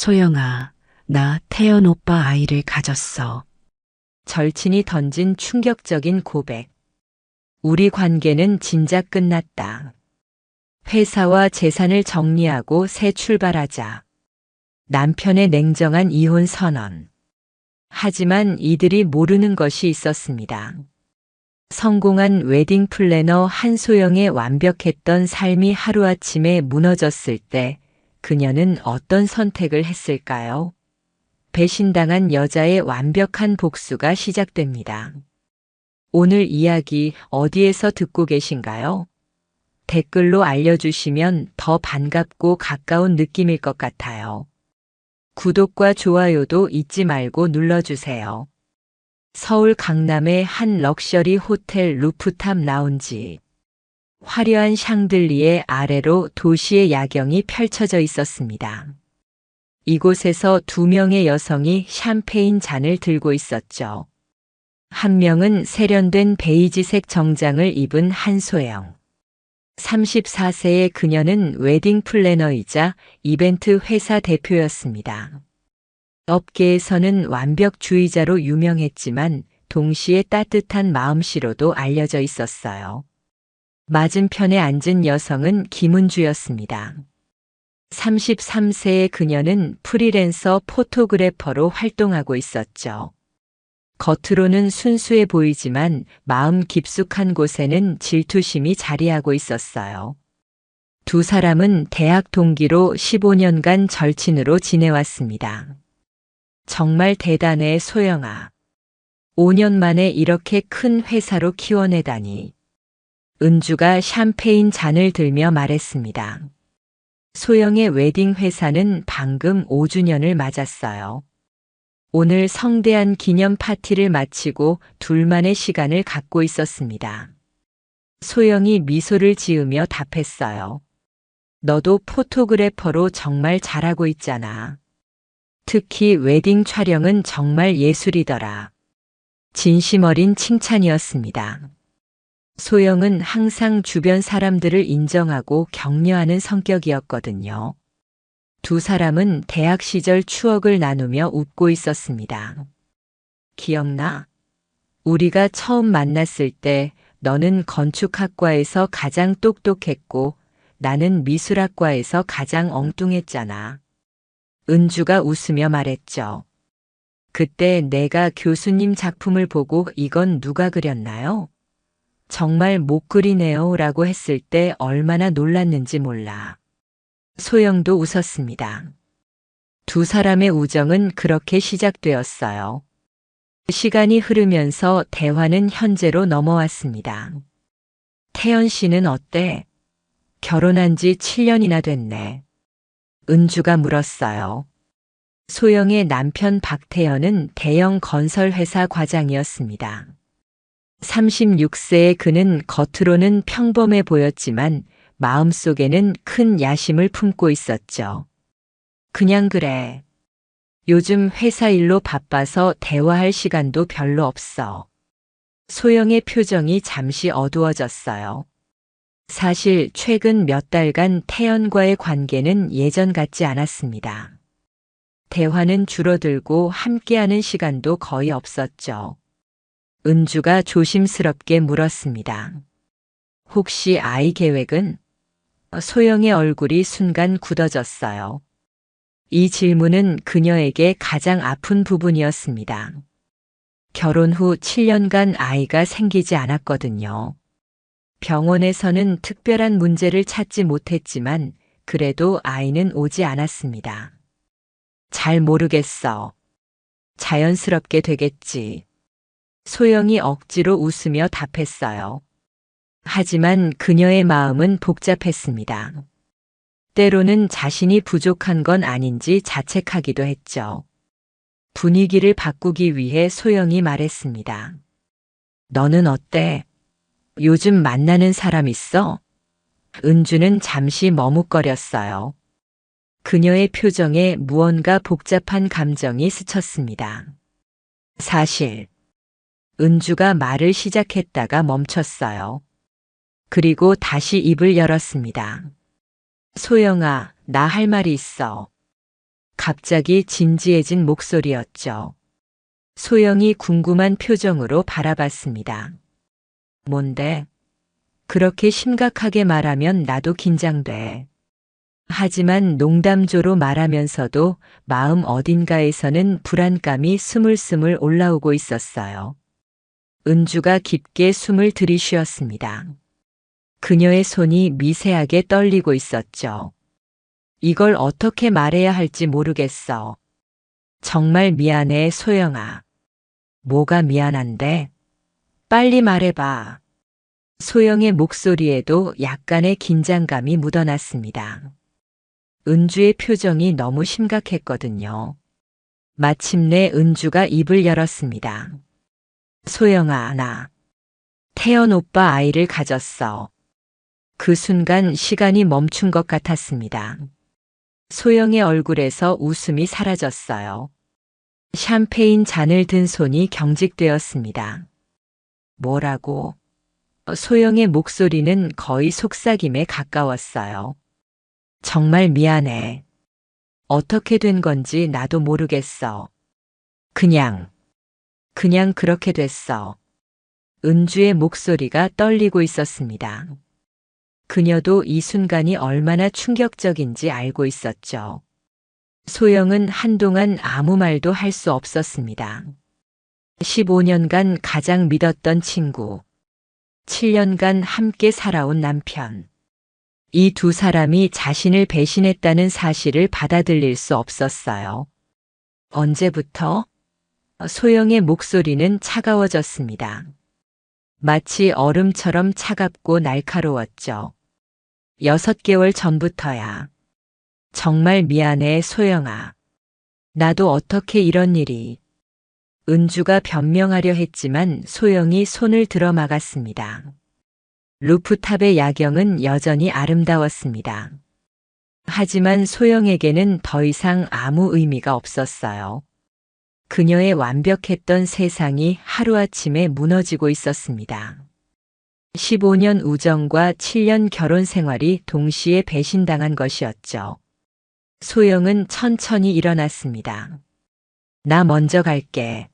소영아, 나 태연 오빠 아이를 가졌어. 절친이 던진 충격적인 고백. 우리 관계는 진작 끝났다. 회사와 재산을 정리하고 새 출발하자. 남편의 냉정한 이혼 선언. 하지만 이들이 모르는 것이 있었습니다. 성공한 웨딩 플래너 한소영의 완벽했던 삶이 하루아침에 무너졌을 때 그녀는 어떤 선택을 했을까요? 배신당한 여자의 완벽한 복수가 시작됩니다. 오늘 이야기 어디에서 듣고 계신가요? 댓글로 알려주시면 더 반갑고 가까운 느낌일 것 같아요. 구독과 좋아요도 잊지 말고 눌러주세요. 서울 강남의 한 럭셔리 호텔 루프탑 라운지. 화려한 샹들리에 아래로 도시의 야경이 펼쳐져 있었습니다. 이곳에서 두 명의 여성이 샴페인 잔을 들고 있었죠. 한 명은 세련된 베이지색 정장을 입은 한소영. 34세의 그녀는 웨딩 플래너이자 이벤트 회사 대표였습니다. 업계에서는 완벽주의자로 유명했지만 동시에 따뜻한 마음씨로도 알려져 있었어요. 맞은편에 앉은 여성은 김은주였습니다. 33세의 그녀는 프리랜서 포토그래퍼로 활동하고 있었죠. 겉으로는 순수해 보이지만 마음 깊숙한 곳에는 질투심이 자리하고 있었어요. 두 사람은 대학 동기로 15년간 절친으로 지내왔습니다. 정말 대단해, 소영아. 5년 만에 이렇게 큰 회사로 키워내다니. 은주가 샴페인 잔을 들며 말했습니다. 소영의 웨딩 회사는 방금 5주년을 맞았어요. 오늘 성대한 기념 파티를 마치고 둘만의 시간을 갖고 있었습니다. 소영이 미소를 지으며 답했어요. 너도 포토그래퍼로 정말 잘하고 있잖아. 특히 웨딩 촬영은 정말 예술이더라. 진심 어린 칭찬이었습니다. 소영은 항상 주변 사람들을 인정하고 격려하는 성격이었거든요. 두 사람은 대학 시절 추억을 나누며 웃고 있었습니다. 기억나? 우리가 처음 만났을 때 너는 건축학과에서 가장 똑똑했고 나는 미술학과에서 가장 엉뚱했잖아. 은주가 웃으며 말했죠. 그때 내가 교수님 작품을 보고 이건 누가 그렸나요? 정말 못 그리네요 라고 했을 때 얼마나 놀랐는지 몰라. 소영도 웃었습니다. 두 사람의 우정은 그렇게 시작되었어요. 시간이 흐르면서 대화는 현재로 넘어왔습니다. 태연 씨는 어때? 결혼한 지 7년이나 됐네. 은주가 물었어요. 소영의 남편 박태연은 대형 건설회사 과장이었습니다. 36세의 그는 겉으로는 평범해 보였지만 마음속에는 큰 야심을 품고 있었죠. 그냥 그래. 요즘 회사 일로 바빠서 대화할 시간도 별로 없어. 소영의 표정이 잠시 어두워졌어요. 사실 최근 몇 달간 태연과의 관계는 예전 같지 않았습니다. 대화는 줄어들고 함께하는 시간도 거의 없었죠. 은주가 조심스럽게 물었습니다. 혹시 아이 계획은? 소영의 얼굴이 순간 굳어졌어요. 이 질문은 그녀에게 가장 아픈 부분이었습니다. 결혼 후 7년간 아이가 생기지 않았거든요. 병원에서는 특별한 문제를 찾지 못했지만 그래도 아이는 오지 않았습니다. 잘 모르겠어. 자연스럽게 되겠지. 소영이 억지로 웃으며 답했어요. 하지만 그녀의 마음은 복잡했습니다. 때로는 자신이 부족한 건 아닌지 자책하기도 했죠. 분위기를 바꾸기 위해 소영이 말했습니다. 너는 어때? 요즘 만나는 사람 있어? 은주는 잠시 머뭇거렸어요. 그녀의 표정에 무언가 복잡한 감정이 스쳤습니다. 사실, 은주가 말을 시작했다가 멈췄어요. 그리고 다시 입을 열었습니다. 소영아, 나 할 말이 있어. 갑자기 진지해진 목소리였죠. 소영이 궁금한 표정으로 바라봤습니다. 뭔데? 그렇게 심각하게 말하면 나도 긴장돼. 하지만 농담조로 말하면서도 마음 어딘가에서는 불안감이 스물스물 올라오고 있었어요. 은주가 깊게 숨을 들이쉬었습니다. 그녀의 손이 미세하게 떨리고 있었죠. 이걸 어떻게 말해야 할지 모르겠어. 정말 미안해, 소영아. 뭐가 미안한데? 빨리 말해봐. 소영의 목소리에도 약간의 긴장감이 묻어났습니다. 은주의 표정이 너무 심각했거든요. 마침내 은주가 입을 열었습니다. 소영아, 나 태연 오빠 아이를 가졌어. 그 순간 시간이 멈춘 것 같았습니다. 소영의 얼굴에서 웃음이 사라졌어요. 샴페인 잔을 든 손이 경직되었습니다. 뭐라고? 소영의 목소리는 거의 속삭임에 가까웠어요. 정말 미안해. 어떻게 된 건지 나도 모르겠어. 그냥 그렇게 됐어. 은주의 목소리가 떨리고 있었습니다. 그녀도 이 순간이 얼마나 충격적인지 알고 있었죠. 소영은 한동안 아무 말도 할 수 없었습니다. 15년간 가장 믿었던 친구, 7년간 함께 살아온 남편. 이 두 사람이 자신을 배신했다는 사실을 받아들일 수 없었어요. 언제부터? 소영의 목소리는 차가워졌습니다. 마치 얼음처럼 차갑고 날카로웠죠. 6개월 전부터야. 정말 미안해, 소영아. 나도 어떻게 이런 일이. 은주가 변명하려 했지만 소영이 손을 들어 막았습니다. 루프탑의 야경은 여전히 아름다웠습니다. 하지만 소영에게는 더 이상 아무 의미가 없었어요. 그녀의 완벽했던 세상이 하루아침에 무너지고 있었습니다. 15년 우정과 7년 결혼 생활이 동시에 배신당한 것이었죠. 소영은 천천히 일어났습니다. 나 먼저 갈게.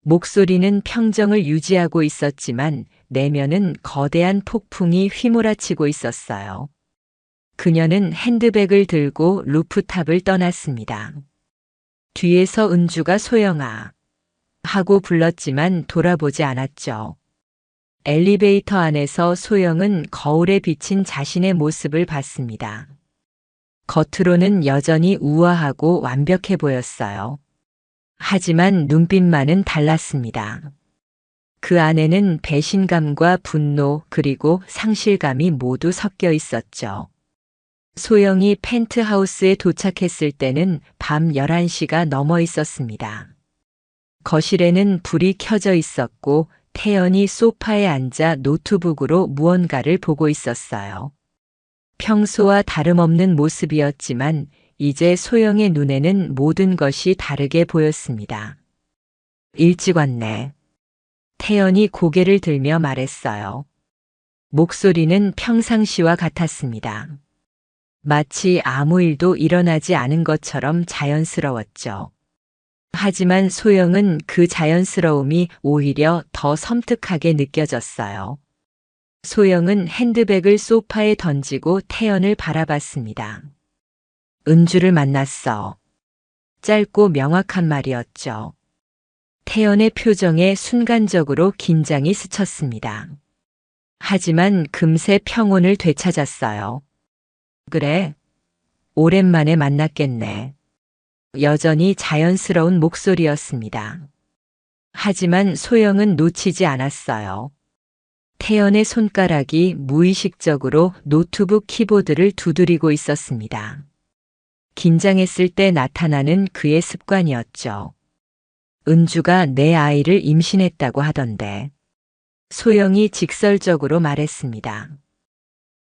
목소리는 평정을 유지하고 있었지만 내면은 거대한 폭풍이 휘몰아치고 있었어요. 그녀는 핸드백을 들고 루프탑을 떠났습니다. 뒤에서 은주가 소영아 하고 불렀지만 돌아보지 않았죠. 엘리베이터 안에서 소영은 거울에 비친 자신의 모습을 봤습니다. 겉으로는 여전히 우아하고 완벽해 보였어요. 하지만 눈빛만은 달랐습니다. 그 안에는 배신감과 분노 그리고 상실감이 모두 섞여 있었죠. 소영이 펜트하우스에 도착했을 때는 밤 11시가 넘어 있었습니다. 거실에는 불이 켜져 있었고 태연이 소파에 앉아 노트북으로 무언가를 보고 있었어요. 평소와 다름없는 모습이었지만 이제 소영의 눈에는 모든 것이 다르게 보였습니다. 일찍 왔네. 태연이 고개를 들며 말했어요. 목소리는 평상시와 같았습니다. 마치 아무 일도 일어나지 않은 것처럼 자연스러웠죠. 하지만 소영은 그 자연스러움이 오히려 더 섬뜩하게 느껴졌어요. 소영은 핸드백을 소파에 던지고 태연을 바라봤습니다. 은주를 만났어. 짧고 명확한 말이었죠. 태연의 표정에 순간적으로 긴장이 스쳤습니다. 하지만 금세 평온을 되찾았어요. 그래, 오랜만에 만났겠네. 여전히 자연스러운 목소리였습니다. 하지만 소영은 놓치지 않았어요. 태연의 손가락이 무의식적으로 노트북 키보드를 두드리고 있었습니다. 긴장했을 때 나타나는 그의 습관이었죠. 은주가 내 아이를 임신했다고 하던데. 소영이 직설적으로 말했습니다.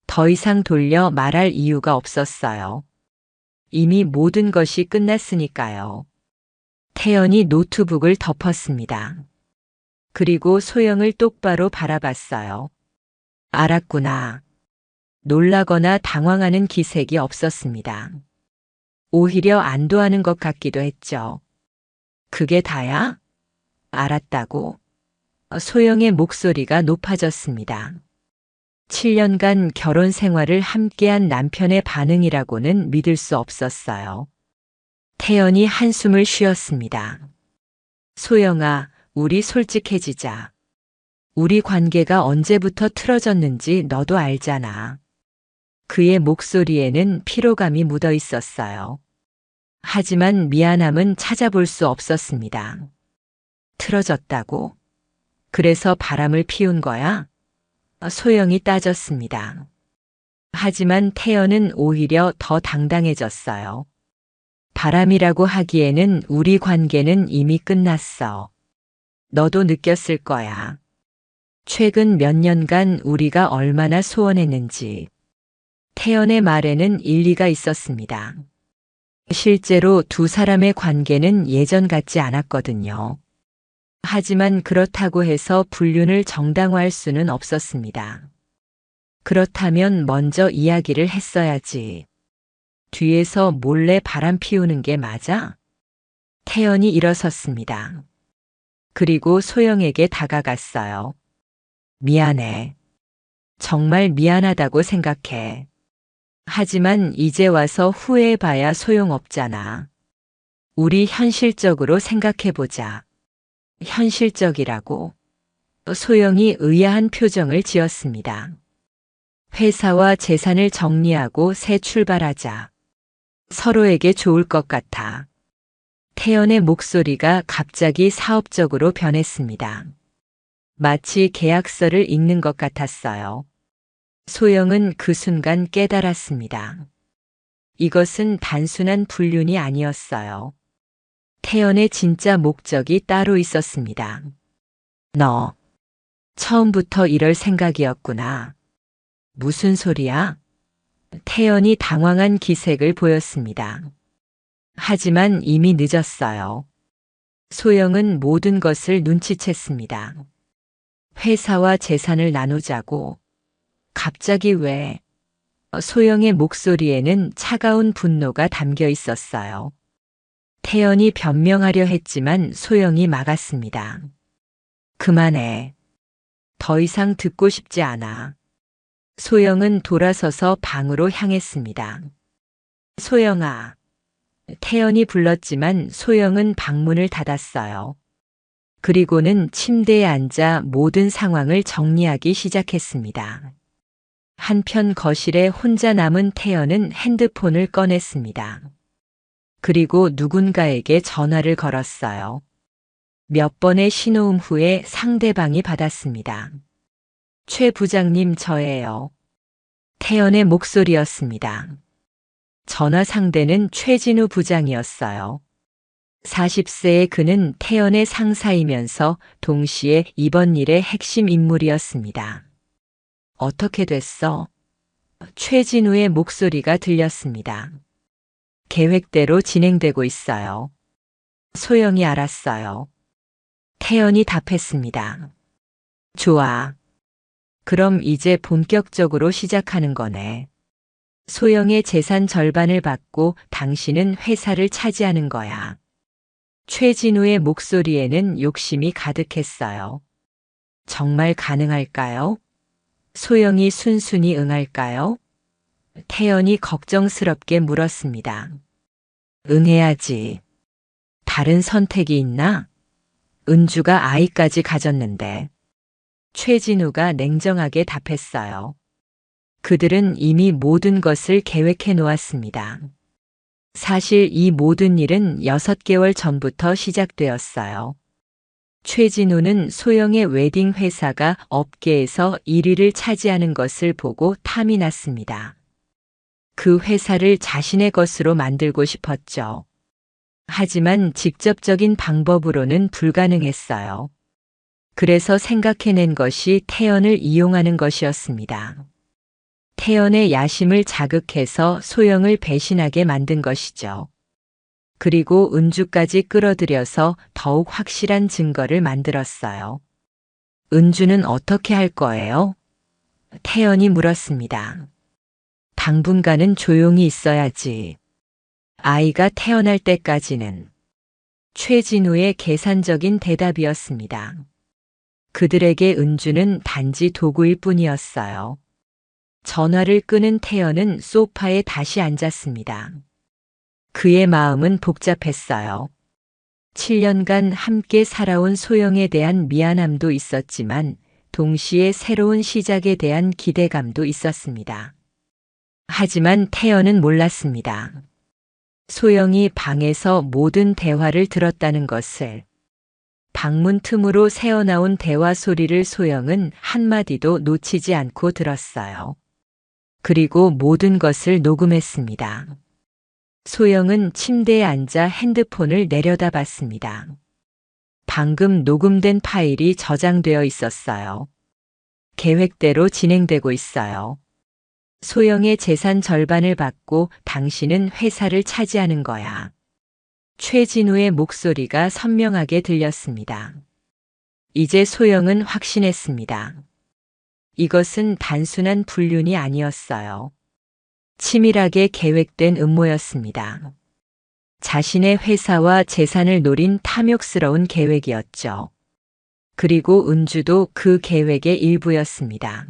더 이상 돌려 말할 이유가 없었어요. 이미 모든 것이 끝났으니까요. 태연이 노트북을 덮었습니다. 그리고 소영을 똑바로 바라봤어요. 알았구나. 놀라거나 당황하는 기색이 없었습니다. 오히려 안도하는 것 같기도 했죠. 그게 다야? 알았다고. 소영의 목소리가 높아졌습니다. 7년간 결혼 생활을 함께한 남편의 반응이라고는 믿을 수 없었어요. 태연이 한숨을 쉬었습니다. 소영아, 우리 솔직해지자. 우리 관계가 언제부터 틀어졌는지 너도 알잖아. 그의 목소리에는 피로감이 묻어 있었어요. 하지만 미안함은 찾아볼 수 없었습니다. 틀어졌다고? 그래서 바람을 피운 거야? 소영이 따졌습니다. 하지만 태연은 오히려 더 당당해졌어요. 바람이라고 하기에는 우리 관계는 이미 끝났어. 너도 느꼈을 거야. 최근 몇 년간 우리가 얼마나 소원했는지. 태연의 말에는 일리가 있었습니다. 실제로 두 사람의 관계는 예전 같지 않았거든요. 하지만 그렇다고 해서 불륜을 정당화할 수는 없었습니다. 그렇다면 먼저 이야기를 했어야지. 뒤에서 몰래 바람 피우는 게 맞아? 태연이 일어섰습니다. 그리고 소영에게 다가갔어요. 미안해. 정말 미안하다고 생각해. 하지만 이제 와서 후회해봐야 소용없잖아. 우리 현실적으로 생각해보자. 현실적이라고. 소영이 의아한 표정을 지었습니다. 회사와 재산을 정리하고 새 출발하자. 서로에게 좋을 것 같아. 태연의 목소리가 갑자기 사업적으로 변했습니다. 마치 계약서를 읽는 것 같았어요. 소영은 그 순간 깨달았습니다. 이것은 단순한 불륜이 아니었어요. 태연의 진짜 목적이 따로 있었습니다. 너, 처음부터 이럴 생각이었구나. 무슨 소리야? 태연이 당황한 기색을 보였습니다. 하지만 이미 늦었어요. 소영은 모든 것을 눈치챘습니다. 회사와 재산을 나누자고. 갑자기 왜? 소영의 목소리에는 차가운 분노가 담겨 있었어요. 태연이 변명하려 했지만 소영이 막았습니다. 그만해. 더 이상 듣고 싶지 않아. 소영은 돌아서서 방으로 향했습니다. 소영아. 태연이 불렀지만 소영은 방문을 닫았어요. 그리고는 침대에 앉아 모든 상황을 정리하기 시작했습니다. 한편 거실에 혼자 남은 태연은 핸드폰을 꺼냈습니다. 그리고 누군가에게 전화를 걸었어요. 몇 번의 신호음 후에 상대방이 받았습니다. 최 부장님 저예요. 태연의 목소리였습니다. 전화 상대는 최진우 부장이었어요. 40세의 그는 태연의 상사이면서 동시에 이번 일의 핵심 인물이었습니다. 어떻게 됐어? 최진우의 목소리가 들렸습니다. 계획대로 진행되고 있어요. 소영이 알았어요. 태연이 답했습니다. 좋아. 그럼 이제 본격적으로 시작하는 거네. 소영의 재산 절반을 받고 당신은 회사를 차지하는 거야. 최진우의 목소리에는 욕심이 가득했어요. 정말 가능할까요? 소영이 순순히 응할까요? 태연이 걱정스럽게 물었습니다. 응해야지. 다른 선택이 있나? 은주가 아이까지 가졌는데. 최진우가 냉정하게 답했어요. 그들은 이미 모든 것을 계획해 놓았습니다. 사실 이 모든 일은 6개월 전부터 시작되었어요. 최진우는 소영의 웨딩 회사가 업계에서 1위를 차지하는 것을 보고 탐이 났습니다. 그 회사를 자신의 것으로 만들고 싶었죠. 하지만 직접적인 방법으로는 불가능했어요. 그래서 생각해낸 것이 태연을 이용하는 것이었습니다. 태연의 야심을 자극해서 소영을 배신하게 만든 것이죠. 그리고 은주까지 끌어들여서 더욱 확실한 증거를 만들었어요. 은주는 어떻게 할 거예요? 태연이 물었습니다. 당분간은 조용히 있어야지. 아이가 태어날 때까지는 최진우의 계산적인 대답이었습니다. 그들에게 은주는 단지 도구일 뿐이었어요. 전화를 끄는 태연은 소파에 다시 앉았습니다. 그의 마음은 복잡했어요. 7년간 함께 살아온 소영에 대한 미안함도 있었지만 동시에 새로운 시작에 대한 기대감도 있었습니다. 하지만 태연은 몰랐습니다. 소영이 방에서 모든 대화를 들었다는 것을. 방문 틈으로 새어나온 대화 소리를 소영은 한마디도 놓치지 않고 들었어요. 그리고 모든 것을 녹음했습니다. 소영은 침대에 앉아 핸드폰을 내려다봤습니다. 방금 녹음된 파일이 저장되어 있었어요. 계획대로 진행되고 있어요. 소영의 재산 절반을 받고 당신은 회사를 차지하는 거야. 최진우의 목소리가 선명하게 들렸습니다. 이제 소영은 확신했습니다. 이것은 단순한 불륜이 아니었어요. 치밀하게 계획된 음모였습니다. 자신의 회사와 재산을 노린 탐욕스러운 계획이었죠. 그리고 은주도 그 계획의 일부였습니다.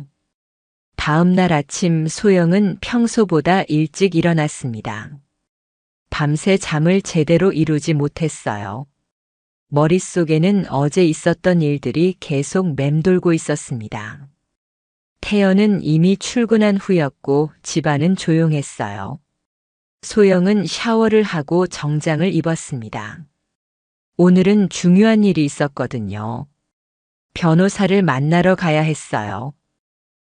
다음 날 아침 소영은 평소보다 일찍 일어났습니다. 밤새 잠을 제대로 이루지 못했어요. 머릿속에는 어제 있었던 일들이 계속 맴돌고 있었습니다. 태연은 이미 출근한 후였고 집안은 조용했어요. 소영은 샤워를 하고 정장을 입었습니다. 오늘은 중요한 일이 있었거든요. 변호사를 만나러 가야 했어요.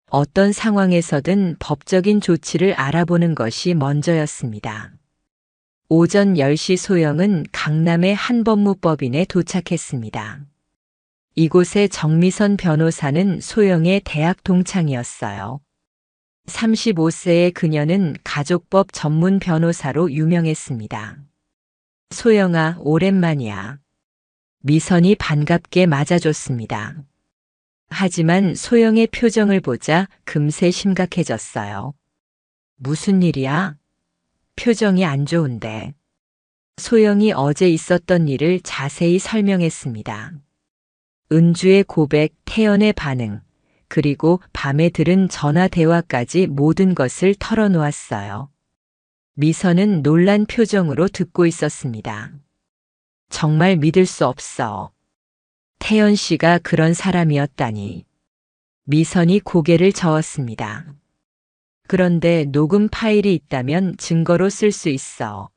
어떤 상황에서든 법적인 조치를 알아보는 것이 먼저였습니다. 오전 10시 소영은 강남의 한법무법인에 도착했습니다. 이곳의 정미선 변호사는 소영의 대학 동창이었어요. 35세의 그녀는 가족법 전문 변호사로 유명했습니다. 소영아, 오랜만이야. 미선이 반갑게 맞아줬습니다. 하지만 소영의 표정을 보자 금세 심각해졌어요. 무슨 일이야? 표정이 안 좋은데. 소영이 어제 있었던 일을 자세히 설명했습니다. 은주의 고백, 태연의 반응, 그리고 밤에 들은 전화 대화까지 모든 것을 털어놓았어요. 미선은 놀란 표정으로 듣고 있었습니다. 정말 믿을 수 없어. 태연 씨가 그런 사람이었다니. 미선이 고개를 저었습니다. 그런데 녹음 파일이 있다면 증거로 쓸 수 있어.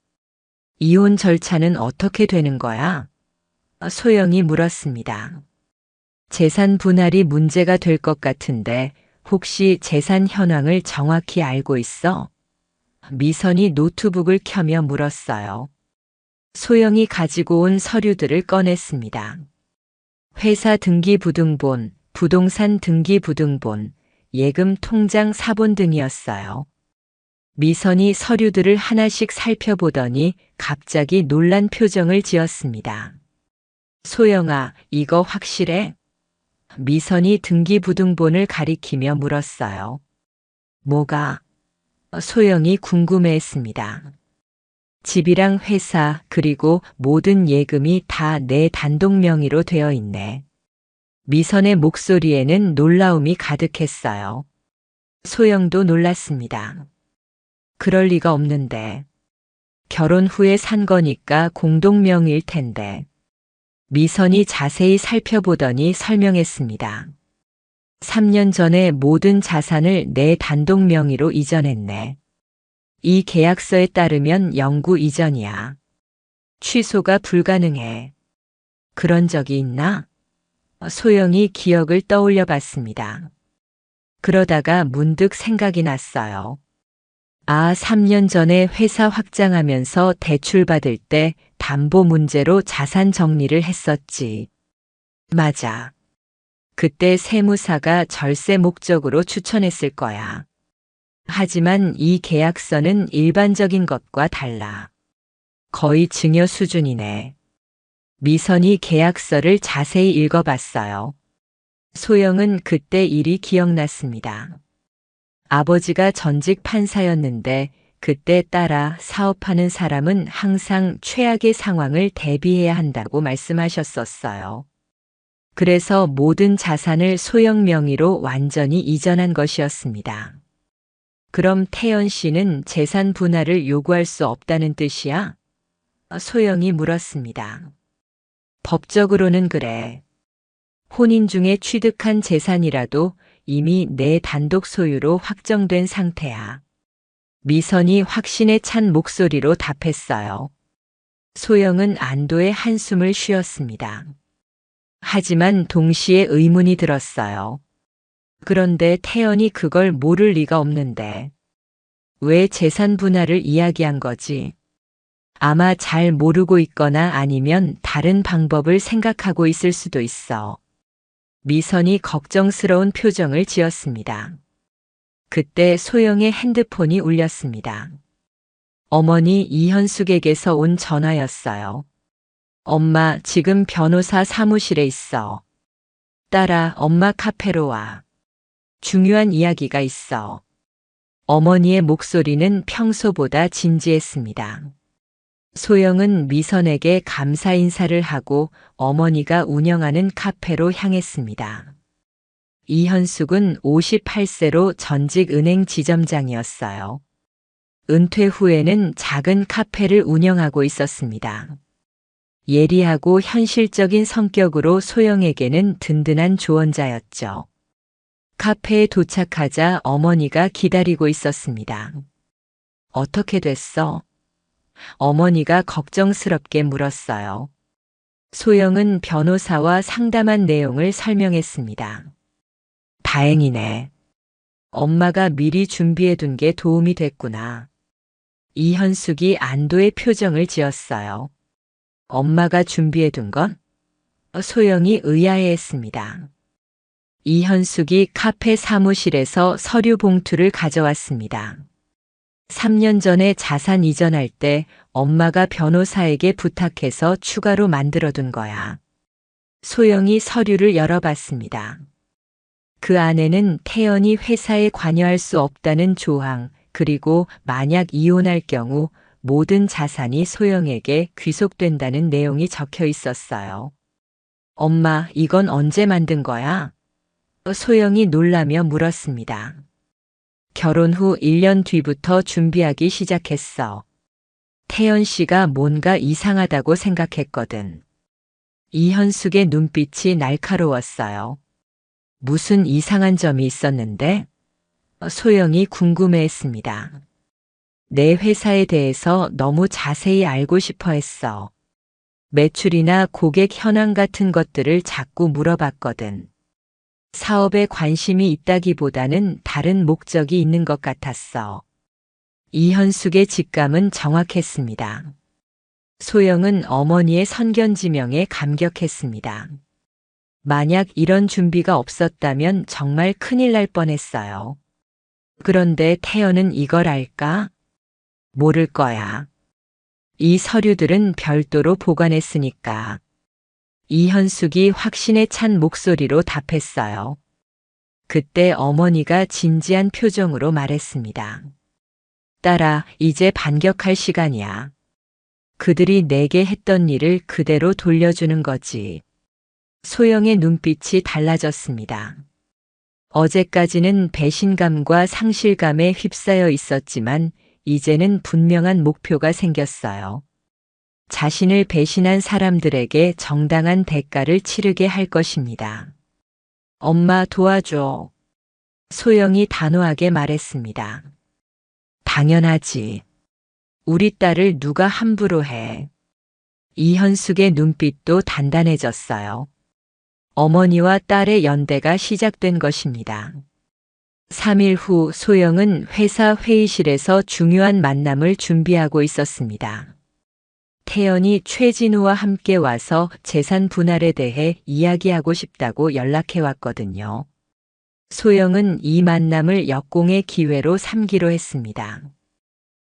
이혼 절차는 어떻게 되는 거야? 소영이 물었습니다. 재산 분할이 문제가 될 것 같은데 혹시 재산 현황을 정확히 알고 있어? 미선이 노트북을 켜며 물었어요. 소영이 가지고 온 서류들을 꺼냈습니다. 회사 등기부등본, 부동산 등기부등본, 예금 통장 사본 등이었어요. 미선이 서류들을 하나씩 살펴보더니 갑자기 놀란 표정을 지었습니다. 소영아, 이거 확실해? 미선이 등기부등본을 가리키며 물었어요. 뭐가? 소영이 궁금해했습니다. 집이랑 회사 그리고 모든 예금이 다 내 단독 명의로 되어 있네. 미선의 목소리에는 놀라움이 가득했어요. 소영도 놀랐습니다. 그럴 리가 없는데. 결혼 후에 산 거니까 공동 명의일 텐데. 미선이 자세히 살펴보더니 설명했습니다. 3년 전에 모든 자산을 내 단독 명의로 이전했네. 이 계약서에 따르면 영구 이전이야. 취소가 불가능해. 그런 적이 있나? 소영이 기억을 떠올려 봤습니다. 그러다가 문득 생각이 났어요. 3년 전에 회사 확장하면서 대출받을 때 담보 문제로 자산 정리를 했었지. 맞아. 그때 세무사가 절세 목적으로 추천했을 거야. 하지만 이 계약서는 일반적인 것과 달라. 거의 증여 수준이네. 미선이 계약서를 자세히 읽어봤어요. 소영은 그때 일이 기억났습니다. 아버지가 전직 판사였는데 그때 따라 사업하는 사람은 항상 최악의 상황을 대비해야 한다고 말씀하셨었어요. 그래서 모든 자산을 소영 명의로 완전히 이전한 것이었습니다. 그럼 태연 씨는 재산 분할을 요구할 수 없다는 뜻이야? 소영이 물었습니다. 법적으로는 그래. 혼인 중에 취득한 재산이라도 이미 내 단독 소유로 확정된 상태야. 미선이 확신에 찬 목소리로 답했어요. 소영은 안도의 한숨을 쉬었습니다. 하지만 동시에 의문이 들었어요. 그런데 태연이 그걸 모를 리가 없는데 왜 재산 분할을 이야기한 거지? 아마 잘 모르고 있거나 아니면 다른 방법을 생각하고 있을 수도 있어. 미선이 걱정스러운 표정을 지었습니다. 그때 소영의 핸드폰이 울렸습니다. 어머니 이현숙에게서 온 전화였어요. 엄마, 지금 변호사 사무실에 있어. 딸아, 엄마 카페로 와. 중요한 이야기가 있어. 어머니의 목소리는 평소보다 진지했습니다. 소영은 미선에게 감사 인사를 하고 어머니가 운영하는 카페로 향했습니다. 이현숙은 58세로 전직 은행 지점장이었어요. 은퇴 후에는 작은 카페를 운영하고 있었습니다. 예리하고 현실적인 성격으로 소영에게는 든든한 조언자였죠. 카페에 도착하자 어머니가 기다리고 있었습니다. 어떻게 됐어? 어머니가 걱정스럽게 물었어요. 소영은 변호사와 상담한 내용을 설명했습니다. 다행이네. 엄마가 미리 준비해둔 게 도움이 됐구나. 이현숙이 안도의 표정을 지었어요. 엄마가 준비해둔 건? 소영이 의아해했습니다. 이현숙이 카페 사무실에서 서류 봉투를 가져왔습니다. 3년 전에 자산 이전할 때 엄마가 변호사에게 부탁해서 추가로 만들어둔 거야. 소영이 서류를 열어봤습니다. 그 안에는 태연이 회사에 관여할 수 없다는 조항, 그리고 만약 이혼할 경우 모든 자산이 소영에게 귀속된다는 내용이 적혀 있었어요. 엄마, 이건 언제 만든 거야? 소영이 놀라며 물었습니다. 결혼 후 1년 뒤부터 준비하기 시작했어. 태연 씨가 뭔가 이상하다고 생각했거든. 이현숙의 눈빛이 날카로웠어요. 무슨 이상한 점이 있었는데? 소영이 궁금해했습니다. 내 회사에 대해서 너무 자세히 알고 싶어 했어. 매출이나 고객 현황 같은 것들을 자꾸 물어봤거든. 사업에 관심이 있다기보다는 다른 목적이 있는 것 같았어. 이현숙의 직감은 정확했습니다. 소영은 어머니의 선견지명에 감격했습니다. 만약 이런 준비가 없었다면 정말 큰일 날 뻔했어요. 그런데 태연은 이걸 알까? 모를 거야. 이 서류들은 별도로 보관했으니까. 이현숙이 확신에 찬 목소리로 답했어요. 그때 어머니가 진지한 표정으로 말했습니다. 딸아, 이제 반격할 시간이야. 그들이 내게 했던 일을 그대로 돌려주는 거지. 소영의 눈빛이 달라졌습니다. 어제까지는 배신감과 상실감에 휩싸여 있었지만 이제는 분명한 목표가 생겼어요. 자신을 배신한 사람들에게 정당한 대가를 치르게 할 것입니다. 엄마 도와줘. 소영이 단호하게 말했습니다. 당연하지. 우리 딸을 누가 함부로 해. 이현숙의 눈빛도 단단해졌어요. 어머니와 딸의 연대가 시작된 것입니다. 3일 후 소영은 회사 회의실에서 중요한 만남을 준비하고 있었습니다. 태연이 최진우와 함께 와서 재산 분할에 대해 이야기하고 싶다고 연락해 왔거든요. 소영은 이 만남을 역공의 기회로 삼기로 했습니다.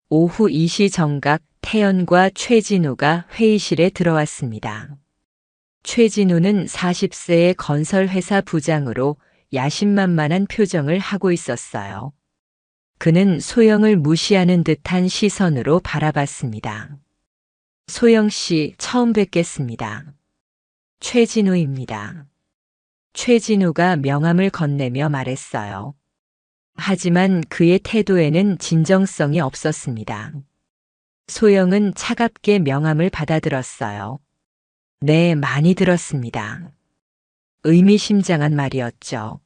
오후 2시 정각 태연과 최진우가 회의실에 들어왔습니다. 최진우는 40세의 건설회사 부장으로 야심만만한 표정을 하고 있었어요. 그는 소영을 무시하는 듯한 시선으로 바라봤습니다. 소영 씨, 처음 뵙겠습니다. 최진우입니다. 최진우가 명함을 건네며 말했어요. 하지만 그의 태도에는 진정성이 없었습니다. 소영은 차갑게 명함을 받아들었어요. 네, 많이 들었습니다. 의미심장한 말이었죠.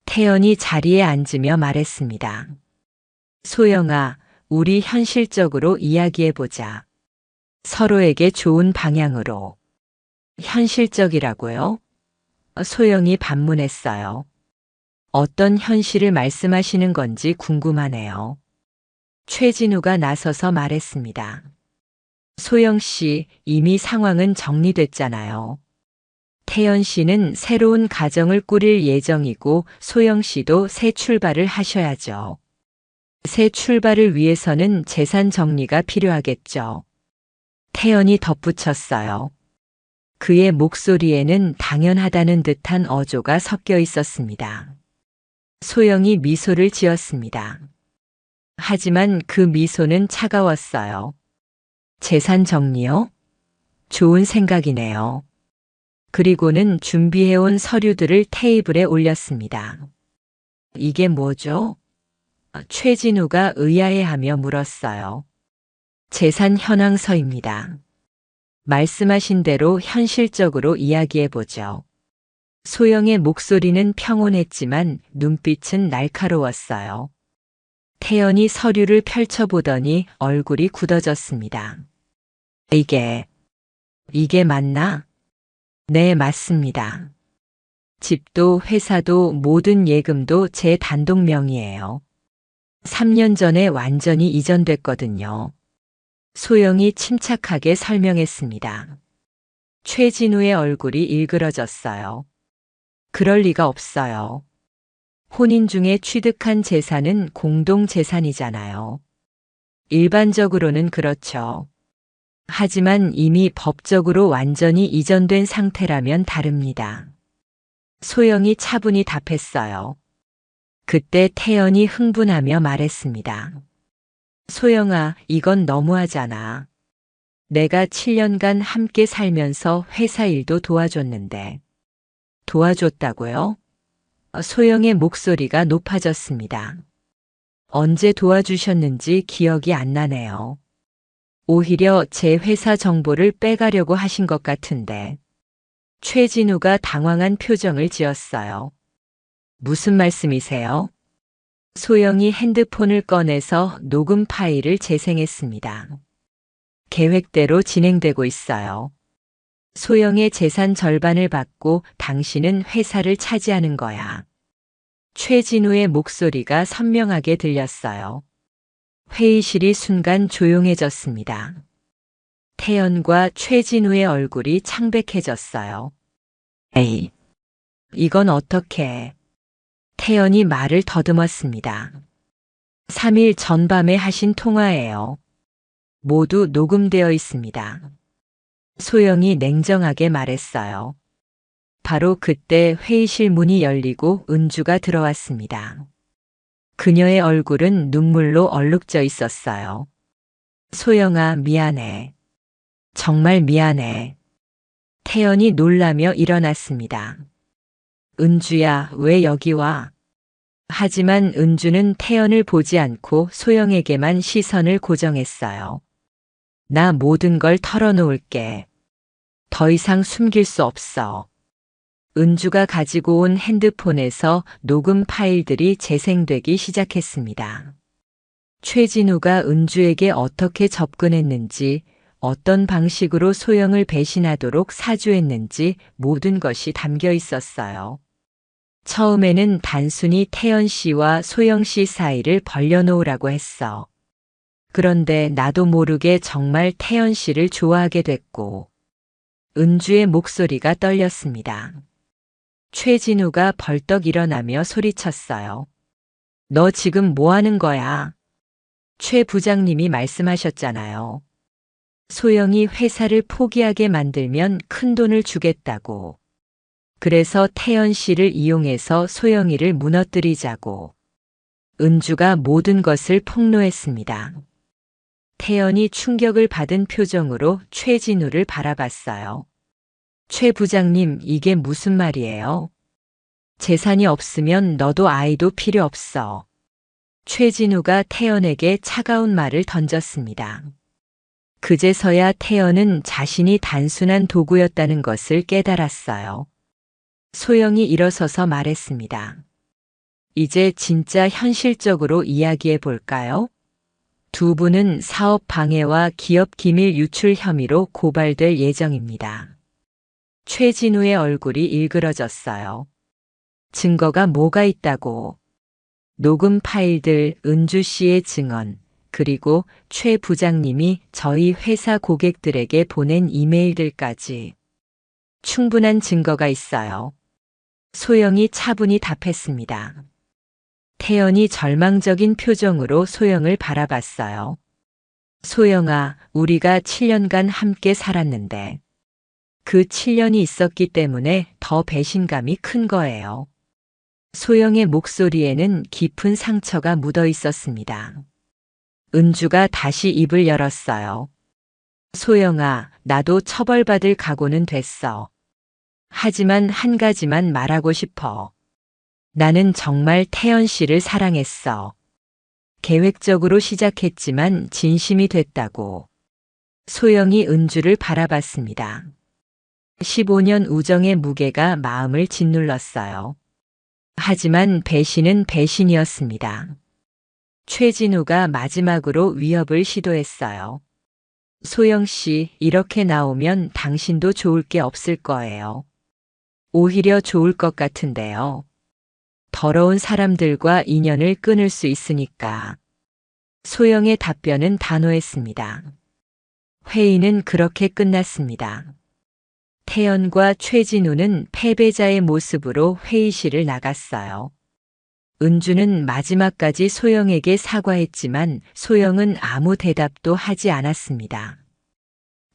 태연이 자리에 앉으며 말했습니다. 소영아, 우리 현실적으로 이야기해보자. 서로에게 좋은 방향으로. 현실적이라고요? 소영이 반문했어요. 어떤 현실을 말씀하시는 건지 궁금하네요. 최진우가 나서서 말했습니다. 소영 씨, 이미 상황은 정리됐잖아요. 태연 씨는 새로운 가정을 꾸릴 예정이고 소영 씨도 새 출발을 하셔야죠. 새 출발을 위해서는 재산 정리가 필요하겠죠. 태연이 덧붙였어요. 그의 목소리에는 당연하다는 듯한 어조가 섞여 있었습니다. 소영이 미소를 지었습니다. 하지만 그 미소는 차가웠어요. 재산 정리요? 좋은 생각이네요. 그리고는 준비해온 서류들을 테이블에 올렸습니다. 이게 뭐죠? 최진우가 의아해하며 물었어요. 재산 현황서입니다. 말씀하신 대로 현실적으로 이야기해보죠. 소영의 목소리는 평온했지만 눈빛은 날카로웠어요. 태연이 서류를 펼쳐보더니 얼굴이 굳어졌습니다. 이게 맞나? 네, 맞습니다. 집도 회사도 모든 예금도 제 단독 명의예요. 3년 전에 완전히 이전됐거든요. 소영이 침착하게 설명했습니다. 최진우의 얼굴이 일그러졌어요. 그럴 리가 없어요. 혼인 중에 취득한 재산은 공동 재산이잖아요. 일반적으로는 그렇죠. 하지만 이미 법적으로 완전히 이전된 상태라면 다릅니다. 소영이 차분히 답했어요. 그때 태연이 흥분하며 말했습니다. 소영아, 이건 너무하잖아. 내가 7년간 함께 살면서 회사 일도 도와줬는데. 도와줬다고요? 소영의 목소리가 높아졌습니다. 언제 도와주셨는지 기억이 안 나네요. 오히려 제 회사 정보를 빼가려고 하신 것 같은데. 최진우가 당황한 표정을 지었어요. 무슨 말씀이세요? 소영이 핸드폰을 꺼내서 녹음 파일을 재생했습니다. 계획대로 진행되고 있어요. 소영의 재산 절반을 받고 당신은 회사를 차지하는 거야. 최진우의 목소리가 선명하게 들렸어요. 회의실이 순간 조용해졌습니다. 태연과 최진우의 얼굴이 창백해졌어요. 에이, 이건 어떻게? 태연이 말을 더듬었습니다. 3일 전밤에 하신 통화예요. 모두 녹음되어 있습니다. 소영이 냉정하게 말했어요. 바로 그때 회의실 문이 열리고 은주가 들어왔습니다. 그녀의 얼굴은 눈물로 얼룩져 있었어요. 소영아, 미안해. 정말 미안해. 태연이 놀라며 일어났습니다. 은주야, 왜 여기 와? 하지만 은주는 태연을 보지 않고 소영에게만 시선을 고정했어요. 나 모든 걸 털어놓을게. 더 이상 숨길 수 없어. 은주가 가지고 온 핸드폰에서 녹음 파일들이 재생되기 시작했습니다. 최진우가 은주에게 어떻게 접근했는지, 어떤 방식으로 소영을 배신하도록 사주했는지 모든 것이 담겨 있었어요. 처음에는 단순히 태연 씨와 소영 씨 사이를 벌려놓으라고 했어. 그런데 나도 모르게 정말 태연 씨를 좋아하게 됐고, 은주의 목소리가 떨렸습니다. 최진우가 벌떡 일어나며 소리쳤어요. 너 지금 뭐 하는 거야? 최 부장님이 말씀하셨잖아요. 소영이 회사를 포기하게 만들면 큰 돈을 주겠다고. 그래서 태연 씨를 이용해서 소영이를 무너뜨리자고. 은주가 모든 것을 폭로했습니다. 태연이 충격을 받은 표정으로 최진우를 바라봤어요. 최 부장님, 이게 무슨 말이에요? 재산이 없으면 너도 아이도 필요 없어. 최진우가 태연에게 차가운 말을 던졌습니다. 그제서야 태연은 자신이 단순한 도구였다는 것을 깨달았어요. 소영이 일어서서 말했습니다. 이제 진짜 현실적으로 이야기해 볼까요? 두 분은 사업 방해와 기업 기밀 유출 혐의로 고발될 예정입니다. 최진우의 얼굴이 일그러졌어요. 증거가 뭐가 있다고? 녹음 파일들, 은주 씨의 증언, 그리고 최 부장님이 저희 회사 고객들에게 보낸 이메일들까지. 충분한 증거가 있어요. 소영이 차분히 답했습니다. 태연이 절망적인 표정으로 소영을 바라봤어요. 소영아, 우리가 7년간 함께 살았는데 그 7년이 있었기 때문에 더 배신감이 큰 거예요. 소영의 목소리에는 깊은 상처가 묻어 있었습니다. 은주가 다시 입을 열었어요. 소영아, 나도 처벌받을 각오는 됐어. 하지만 한 가지만 말하고 싶어. 나는 정말 태연 씨를 사랑했어. 계획적으로 시작했지만 진심이 됐다고. 소영이 은주를 바라봤습니다. 15년 우정의 무게가 마음을 짓눌렀어요. 하지만 배신은 배신이었습니다. 최진우가 마지막으로 위협을 시도했어요. 소영 씨, 이렇게 나오면 당신도 좋을 게 없을 거예요. 오히려 좋을 것 같은데요. 더러운 사람들과 인연을 끊을 수 있으니까. 소영의 답변은 단호했습니다. 회의는 그렇게 끝났습니다. 태연과 최진우는 패배자의 모습으로 회의실을 나갔어요. 은주는 마지막까지 소영에게 사과했지만 소영은 아무 대답도 하지 않았습니다.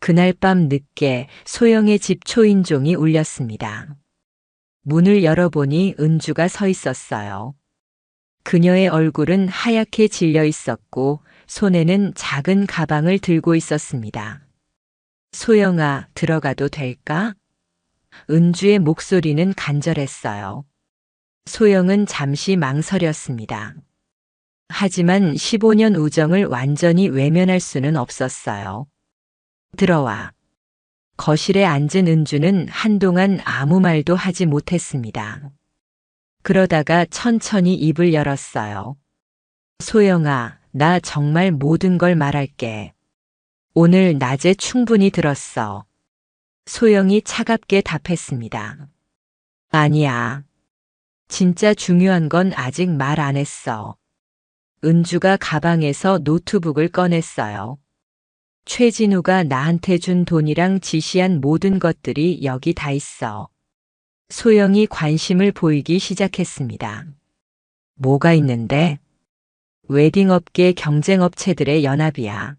그날 밤 늦게 소영의 집 초인종이 울렸습니다. 문을 열어보니 은주가 서 있었어요. 그녀의 얼굴은 하얗게 질려 있었고 손에는 작은 가방을 들고 있었습니다. 소영아, 들어가도 될까? 은주의 목소리는 간절했어요. 소영은 잠시 망설였습니다. 하지만 15년 우정을 완전히 외면할 수는 없었어요. 들어와. 거실에 앉은 은주는 한동안 아무 말도 하지 못했습니다. 그러다가 천천히 입을 열었어요. 소영아, 나 정말 모든 걸 말할게. 오늘 낮에 충분히 들었어. 소영이 차갑게 답했습니다. 아니야. 진짜 중요한 건 아직 말 안 했어. 은주가 가방에서 노트북을 꺼냈어요. 최진우가 나한테 준 돈이랑 지시한 모든 것들이 여기 다 있어. 소영이 관심을 보이기 시작했습니다. 뭐가 있는데? 웨딩업계 경쟁업체들의 연합이야.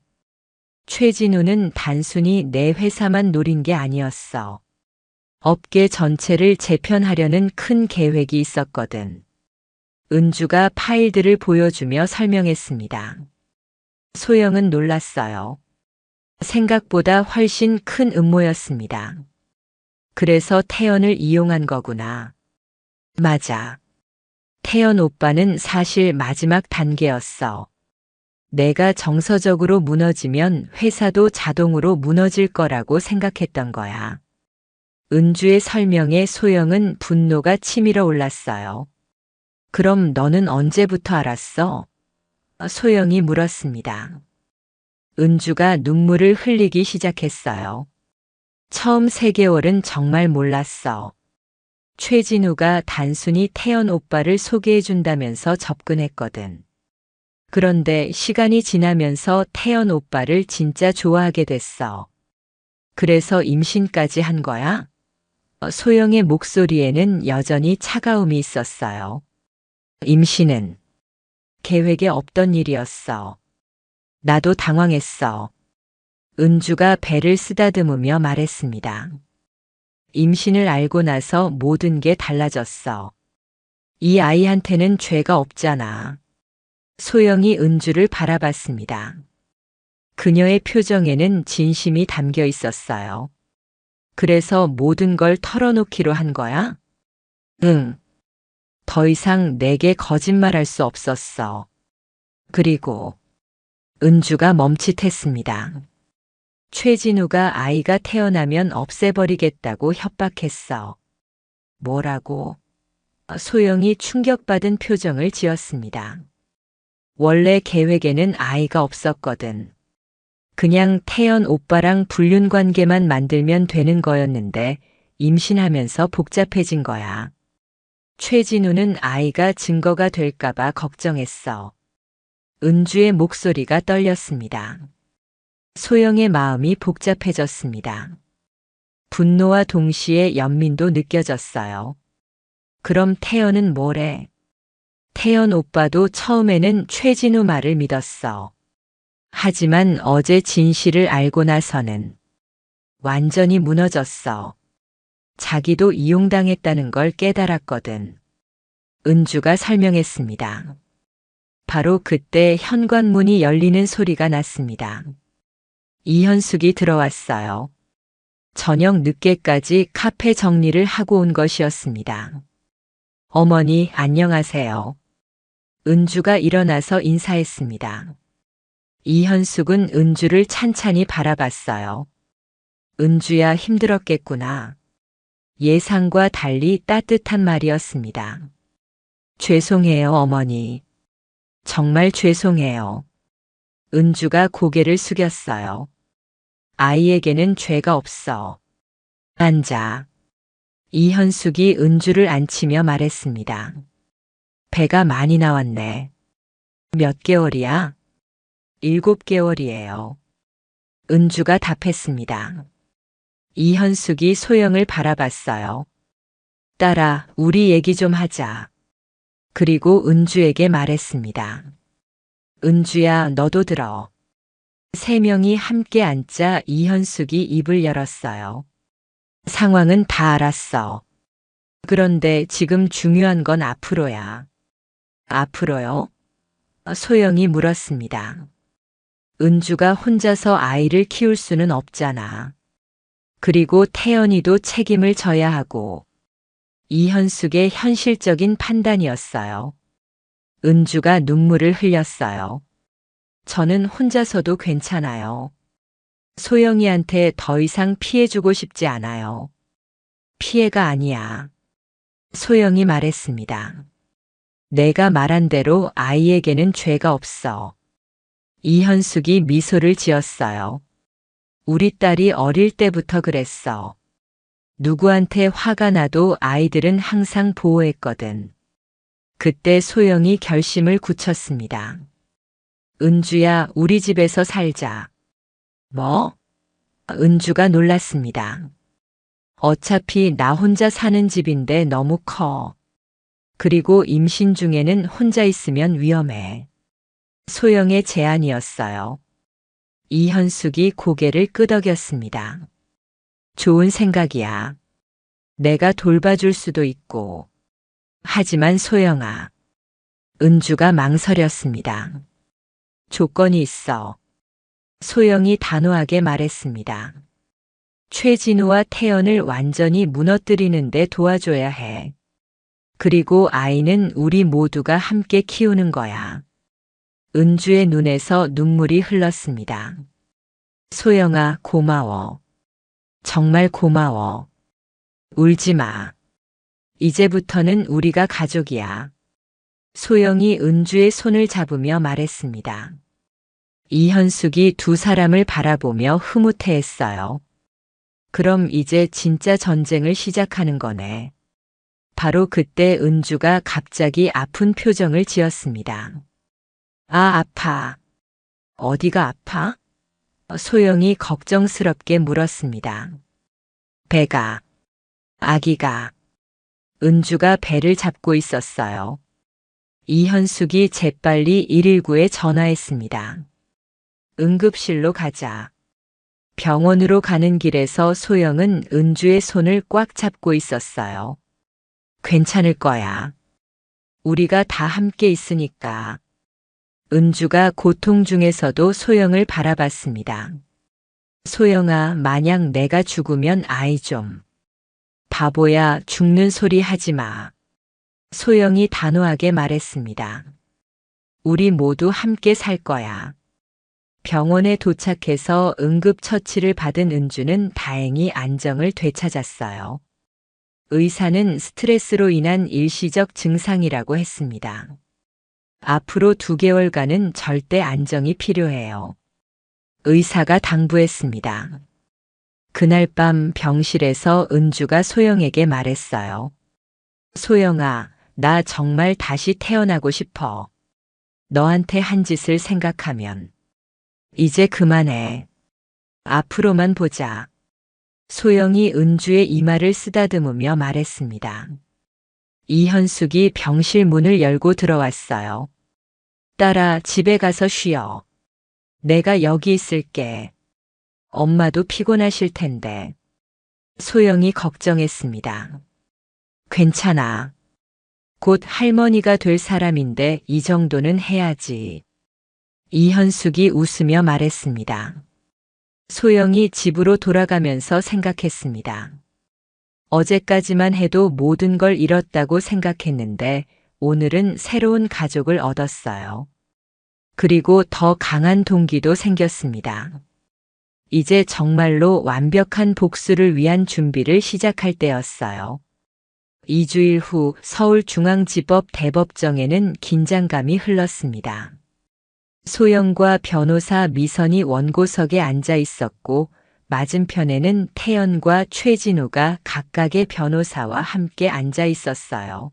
최진우는 단순히 내 회사만 노린 게 아니었어. 업계 전체를 재편하려는 큰 계획이 있었거든. 은주가 파일들을 보여주며 설명했습니다. 소영은 놀랐어요. 생각보다 훨씬 큰 음모였습니다. 그래서 태연을 이용한 거구나. 맞아. 태연 오빠는 사실 마지막 단계였어. 내가 정서적으로 무너지면 회사도 자동으로 무너질 거라고 생각했던 거야. 은주의 설명에 소영은 분노가 치밀어 올랐어요. 그럼 너는 언제부터 알았어? 소영이 물었습니다. 은주가 눈물을 흘리기 시작했어요. 처음 3개월은 정말 몰랐어. 최진우가 단순히 태연 오빠를 소개해준다면서 접근했거든. 그런데 시간이 지나면서 태연 오빠를 진짜 좋아하게 됐어. 그래서 임신까지 한 거야? 소영의 목소리에는 여전히 차가움이 있었어요. 임신은 계획에 없던 일이었어. 나도 당황했어. 은주가 배를 쓰다듬으며 말했습니다. 임신을 알고 나서 모든 게 달라졌어. 이 아이한테는 죄가 없잖아. 소영이 은주를 바라봤습니다. 그녀의 표정에는 진심이 담겨 있었어요. 그래서 모든 걸 털어놓기로 한 거야? 응. 더 이상 내게 거짓말할 수 없었어. 그리고 은주가 멈칫했습니다. 최진우가 아이가 태어나면 없애버리겠다고 협박했어. 뭐라고? 소영이 충격받은 표정을 지었습니다. 원래 계획에는 아이가 없었거든. 그냥 태연 오빠랑 불륜 관계만 만들면 되는 거였는데 임신하면서 복잡해진 거야. 최진우는 아이가 증거가 될까봐 걱정했어. 은주의 목소리가 떨렸습니다. 소영의 마음이 복잡해졌습니다. 분노와 동시에 연민도 느껴졌어요. 그럼 태연은 뭐래? 태연 오빠도 처음에는 최진우 말을 믿었어. 하지만 어제 진실을 알고 나서는 완전히 무너졌어. 자기도 이용당했다는 걸 깨달았거든. 은주가 설명했습니다. 바로 그때 현관문이 열리는 소리가 났습니다. 이현숙이 들어왔어요. 저녁 늦게까지 카페 정리를 하고 온 것이었습니다. 어머니, 안녕하세요. 은주가 일어나서 인사했습니다. 이현숙은 은주를 찬찬히 바라봤어요. 은주야, 힘들었겠구나. 예상과 달리 따뜻한 말이었습니다. 죄송해요, 어머니. 정말 죄송해요. 은주가 고개를 숙였어요. 아이에게는 죄가 없어. 앉아. 이현숙이 은주를 앉히며 말했습니다. 배가 많이 나왔네. 몇 개월이야? 7개월이에요. 은주가 답했습니다. 이현숙이 소영을 바라봤어요. 딸아, 우리 얘기 좀 하자. 그리고 은주에게 말했습니다. 은주야, 너도 들어. 세 명이 함께 앉자 이현숙이 입을 열었어요. 상황은 다 알았어. 그런데 지금 중요한 건 앞으로야. 앞으로요? 소영이 물었습니다. 은주가 혼자서 아이를 키울 수는 없잖아. 그리고 태연이도 책임을 져야 하고. 이현숙의 현실적인 판단이었어요. 은주가 눈물을 흘렸어요. 저는 혼자서도 괜찮아요. 소영이한테 더 이상 피해주고 싶지 않아요. 피해가 아니야. 소영이 말했습니다. 내가 말한 대로 아이에게는 죄가 없어. 이현숙이 미소를 지었어요. 우리 딸이 어릴 때부터 그랬어. 누구한테 화가 나도 아이들은 항상 보호했거든. 그때 소영이 결심을 굳혔습니다. 은주야, 우리 집에서 살자. 뭐? 은주가 놀랐습니다. 어차피 나 혼자 사는 집인데 너무 커. 그리고 임신 중에는 혼자 있으면 위험해. 소영의 제안이었어요. 이현숙이 고개를 끄덕였습니다. 좋은 생각이야. 내가 돌봐줄 수도 있고. 하지만 소영아. 은주가 망설였습니다. 조건이 있어. 소영이 단호하게 말했습니다. 최진우와 태연을 완전히 무너뜨리는데 도와줘야 해. 그리고 아이는 우리 모두가 함께 키우는 거야. 은주의 눈에서 눈물이 흘렀습니다. 소영아, 고마워. 정말 고마워. 울지 마. 이제부터는 우리가 가족이야. 소영이 은주의 손을 잡으며 말했습니다. 이현숙이 두 사람을 바라보며 흐뭇해했어요. 그럼 이제 진짜 전쟁을 시작하는 거네. 바로 그때 은주가 갑자기 아픈 표정을 지었습니다. 아, 아파. 어디가 아파? 소영이 걱정스럽게 물었습니다. 배가. 아기가. 은주가 배를 잡고 있었어요. 이현숙이 재빨리 119에 전화했습니다. 응급실로 가자. 병원으로 가는 길에서 소영은 은주의 손을 꽉 잡고 있었어요. 괜찮을 거야. 우리가 다 함께 있으니까. 은주가 고통 중에서도 소영을 바라봤습니다. 소영아, 만약 내가 죽으면 아이 좀. 바보야, 죽는 소리 하지 마. 소영이 단호하게 말했습니다. 우리 모두 함께 살 거야. 병원에 도착해서 응급처치를 받은 은주는 다행히 안정을 되찾았어요. 의사는 스트레스로 인한 일시적 증상이라고 했습니다. 앞으로 2개월간은 절대 안정이 필요해요. 의사가 당부했습니다. 그날 밤 병실에서 은주가 소영에게 말했어요. 소영아, 나 정말 다시 태어나고 싶어. 너한테 한 짓을 생각하면. 이제 그만해. 앞으로만 보자. 소영이 은주의 이마를 쓰다듬으며 말했습니다. 이현숙이 병실 문을 열고 들어왔어요. 딸아, 집에 가서 쉬어. 내가 여기 있을게. 엄마도 피곤하실 텐데. 소영이 걱정했습니다. 괜찮아. 곧 할머니가 될 사람인데 이 정도는 해야지. 이현숙이 웃으며 말했습니다. 소영이 집으로 돌아가면서 생각했습니다. 어제까지만 해도 모든 걸 잃었다고 생각했는데 오늘은 새로운 가족을 얻었어요. 그리고 더 강한 동기도 생겼습니다. 이제 정말로 완벽한 복수를 위한 준비를 시작할 때였어요. 2주일 후 서울중앙지법 대법정에는 긴장감이 흘렀습니다. 소영과 변호사 미선이 원고석에 앉아 있었고 맞은편에는 태연과 최진우가 각각의 변호사와 함께 앉아 있었어요.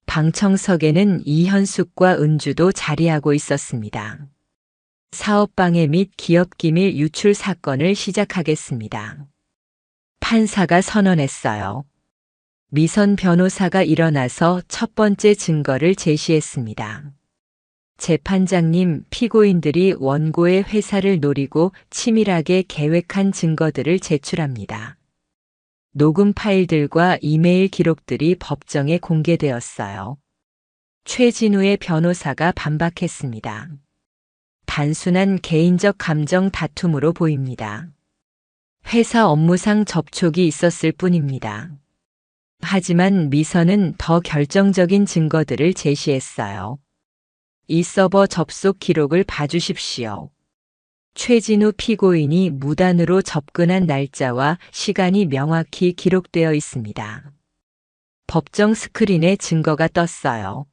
방청석에는 이현숙과 은주도 자리하고 있었습니다. 사업방해 및 기업기밀 유출 사건을 시작하겠습니다. 판사가 선언했어요. 미선 변호사가 일어나서 첫 번째 증거를 제시했습니다. 재판장님, 피고인들이 원고의 회사를 노리고 치밀하게 계획한 증거들을 제출합니다. 녹음 파일들과 이메일 기록들이 법정에 공개되었어요. 최진우의 변호사가 반박했습니다. 단순한 개인적 감정 다툼으로 보입니다. 회사 업무상 접촉이 있었을 뿐입니다. 하지만 미선은 더 결정적인 증거들을 제시했어요. 이 서버 접속 기록을 봐주십시오. 최진우 피고인이 무단으로 접근한 날짜와 시간이 명확히 기록되어 있습니다. 법정 스크린에 증거가 떴어요.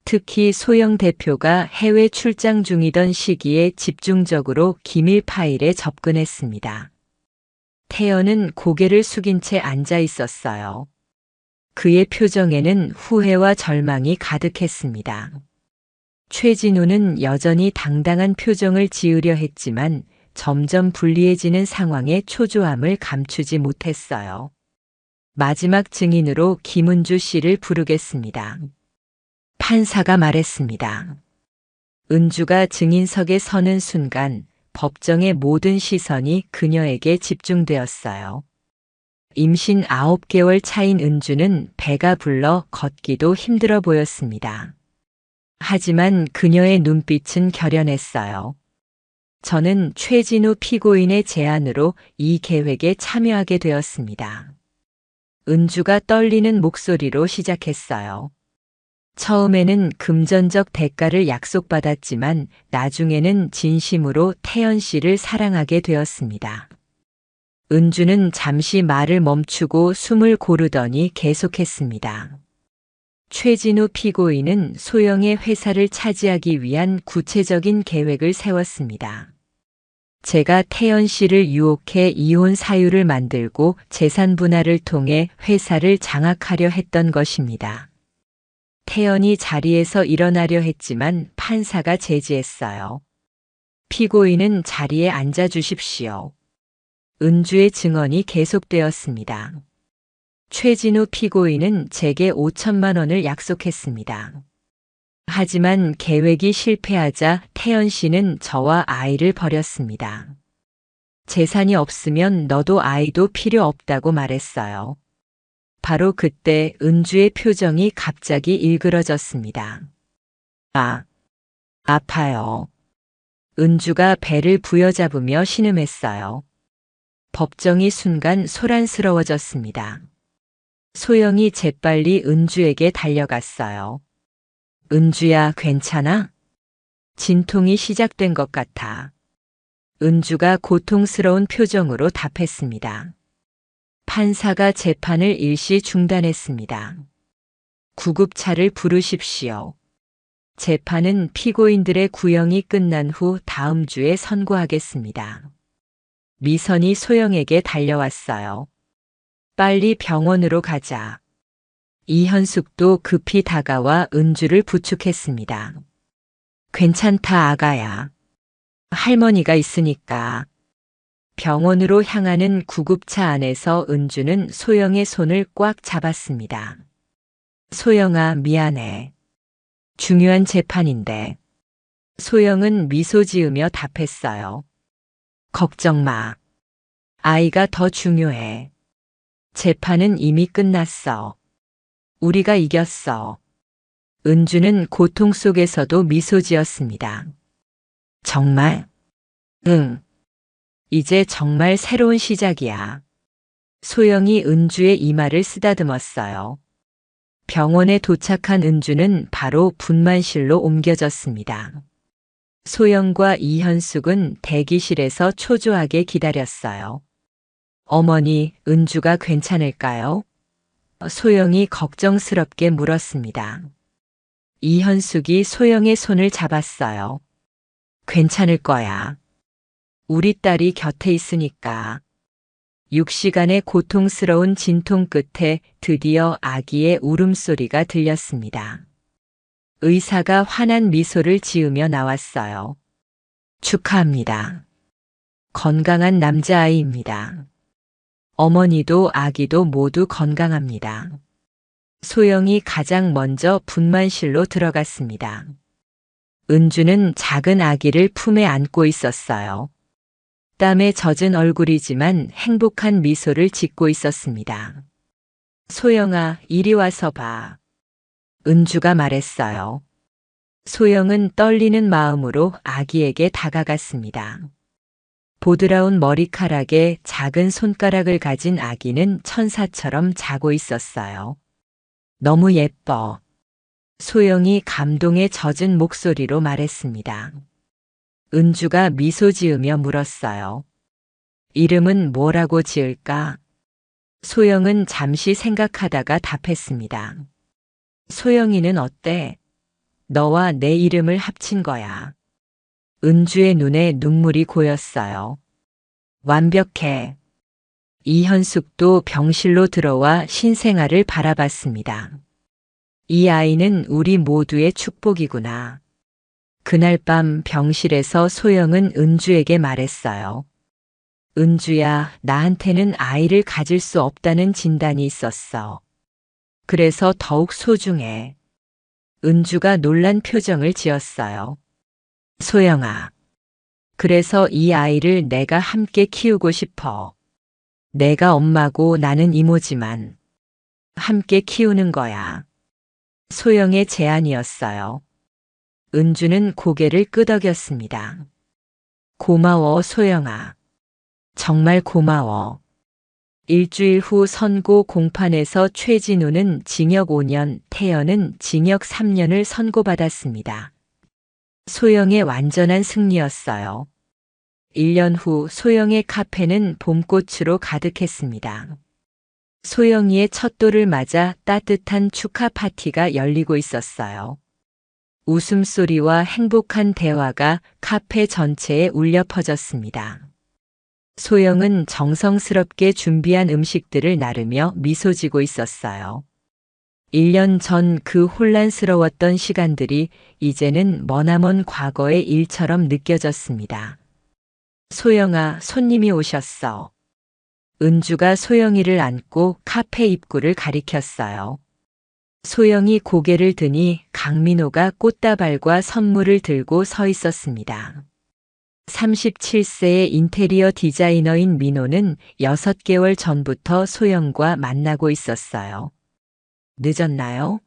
특히 소영 대표가 해외 출장 중이던 시기에 집중적으로 기밀 파일에 접근했습니다. 태연은 고개를 숙인 채 앉아 있었어요. 그의 표정에는 후회와 절망이 가득했습니다. 최진우는 여전히 당당한 표정을 지으려 했지만 점점 불리해지는 상황의 초조함을 감추지 못했어요. 마지막 증인으로 김은주 씨를 부르겠습니다. 판사가 말했습니다. 은주가 증인석에 서는 순간 법정의 모든 시선이 그녀에게 집중되었어요. 임신 9개월 차인 은주는 배가 불러 걷기도 힘들어 보였습니다. 하지만 그녀의 눈빛은 결연했어요. 저는 최진우 피고인의 제안으로 이 계획에 참여하게 되었습니다. 은주가 떨리는 목소리로 시작했어요. 처음에는 금전적 대가를 약속받았지만 나중에는 진심으로 태연 씨를 사랑하게 되었습니다. 은주는 잠시 말을 멈추고 숨을 고르더니 계속했습니다. 최진우 피고인은 소영의 회사를 차지하기 위한 구체적인 계획을 세웠습니다. 제가 태연 씨를 유혹해 이혼 사유를 만들고 재산 분할을 통해 회사를 장악하려 했던 것입니다. 태연이 자리에서 일어나려 했지만 판사가 제지했어요. 피고인은 자리에 앉아 주십시오. 은주의 증언이 계속되었습니다. 최진우 피고인은 제게 5천만 원을 약속했습니다. 하지만 계획이 실패하자 태연 씨는 저와 아이를 버렸습니다. 재산이 없으면 너도 아이도 필요 없다고 말했어요. 바로 그때 은주의 표정이 갑자기 일그러졌습니다. 아, 아파요. 은주가 배를 부여잡으며 신음했어요. 법정이 순간 소란스러워졌습니다. 소영이 재빨리 은주에게 달려갔어요. 은주야, 괜찮아? 진통이 시작된 것 같아. 은주가 고통스러운 표정으로 답했습니다. 판사가 재판을 일시 중단했습니다. 구급차를 부르십시오. 재판은 피고인들의 구형이 끝난 후 다음 주에 선고하겠습니다. 미선이 소영에게 달려왔어요. 빨리 병원으로 가자. 이현숙도 급히 다가와 은주를 부축했습니다. 괜찮다, 아가야. 할머니가 있으니까. 병원으로 향하는 구급차 안에서 은주는 소영의 손을 꽉 잡았습니다. 소영아, 미안해. 중요한 재판인데. 소영은 미소 지으며 답했어요. 걱정 마. 아이가 더 중요해. 재판은 이미 끝났어. 우리가 이겼어. 은주는 고통 속에서도 미소 지었습니다. 정말? 응. 이제 정말 새로운 시작이야. 소영이 은주의 이마를 쓰다듬었어요. 병원에 도착한 은주는 바로 분만실로 옮겨졌습니다. 소영과 이현숙은 대기실에서 초조하게 기다렸어요. 어머니, 은주가 괜찮을까요? 소영이 걱정스럽게 물었습니다. 이현숙이 소영의 손을 잡았어요. 괜찮을 거야. 우리 딸이 곁에 있으니까. 6시간의 고통스러운 진통 끝에 드디어 아기의 울음소리가 들렸습니다. 의사가 환한 미소를 지으며 나왔어요. 축하합니다. 건강한 남자아이입니다. 어머니도 아기도 모두 건강합니다. 소영이 가장 먼저 분만실로 들어갔습니다. 은주는 작은 아기를 품에 안고 있었어요. 땀에 젖은 얼굴이지만 행복한 미소를 짓고 있었습니다. 소영아, 이리 와서 봐. 은주가 말했어요. 소영은 떨리는 마음으로 아기에게 다가갔습니다. 보드라운 머리카락에 작은 손가락을 가진 아기는 천사처럼 자고 있었어요. 너무 예뻐. 소영이 감동에 젖은 목소리로 말했습니다. 은주가 미소 지으며 물었어요. 이름은 뭐라고 지을까? 소영은 잠시 생각하다가 답했습니다. 소영이는 어때? 너와 내 이름을 합친 거야. 은주의 눈에 눈물이 고였어요. 완벽해. 이현숙도 병실로 들어와 신생아를 바라봤습니다. 이 아이는 우리 모두의 축복이구나. 그날 밤 병실에서 소영은 은주에게 말했어요. 은주야, 나한테는 아이를 가질 수 없다는 진단이 있었어. 그래서 더욱 소중해. 은주가 놀란 표정을 지었어요. 소영아, 그래서 이 아이를 내가 함께 키우고 싶어. 내가 엄마고 나는 이모지만 함께 키우는 거야. 소영의 제안이었어요. 은주는 고개를 끄덕였습니다. 고마워, 소영아. 정말 고마워. 일주일 후 선고 공판에서 최진우는 징역 5년, 태연은 징역 3년을 선고받았습니다. 소영의 완전한 승리였어요. 1년 후 소영의 카페는 봄꽃으로 가득했습니다. 소영이의 첫 돌을 맞아 따뜻한 축하 파티가 열리고 있었어요. 웃음소리와 행복한 대화가 카페 전체에 울려 퍼졌습니다. 소영은 정성스럽게 준비한 음식들을 나르며 미소 지고 있었어요. 1년 전 그 혼란스러웠던 시간들이 이제는 머나먼 과거의 일처럼 느껴졌습니다. 소영아, 손님이 오셨어. 은주가 소영이를 안고 카페 입구를 가리켰어요. 소영이 고개를 드니 강민호가 꽃다발과 선물을 들고 서 있었습니다. 37세의 인테리어 디자이너인 민호는 6개월 전부터 소영과 만나고 있었어요. 늦었나요?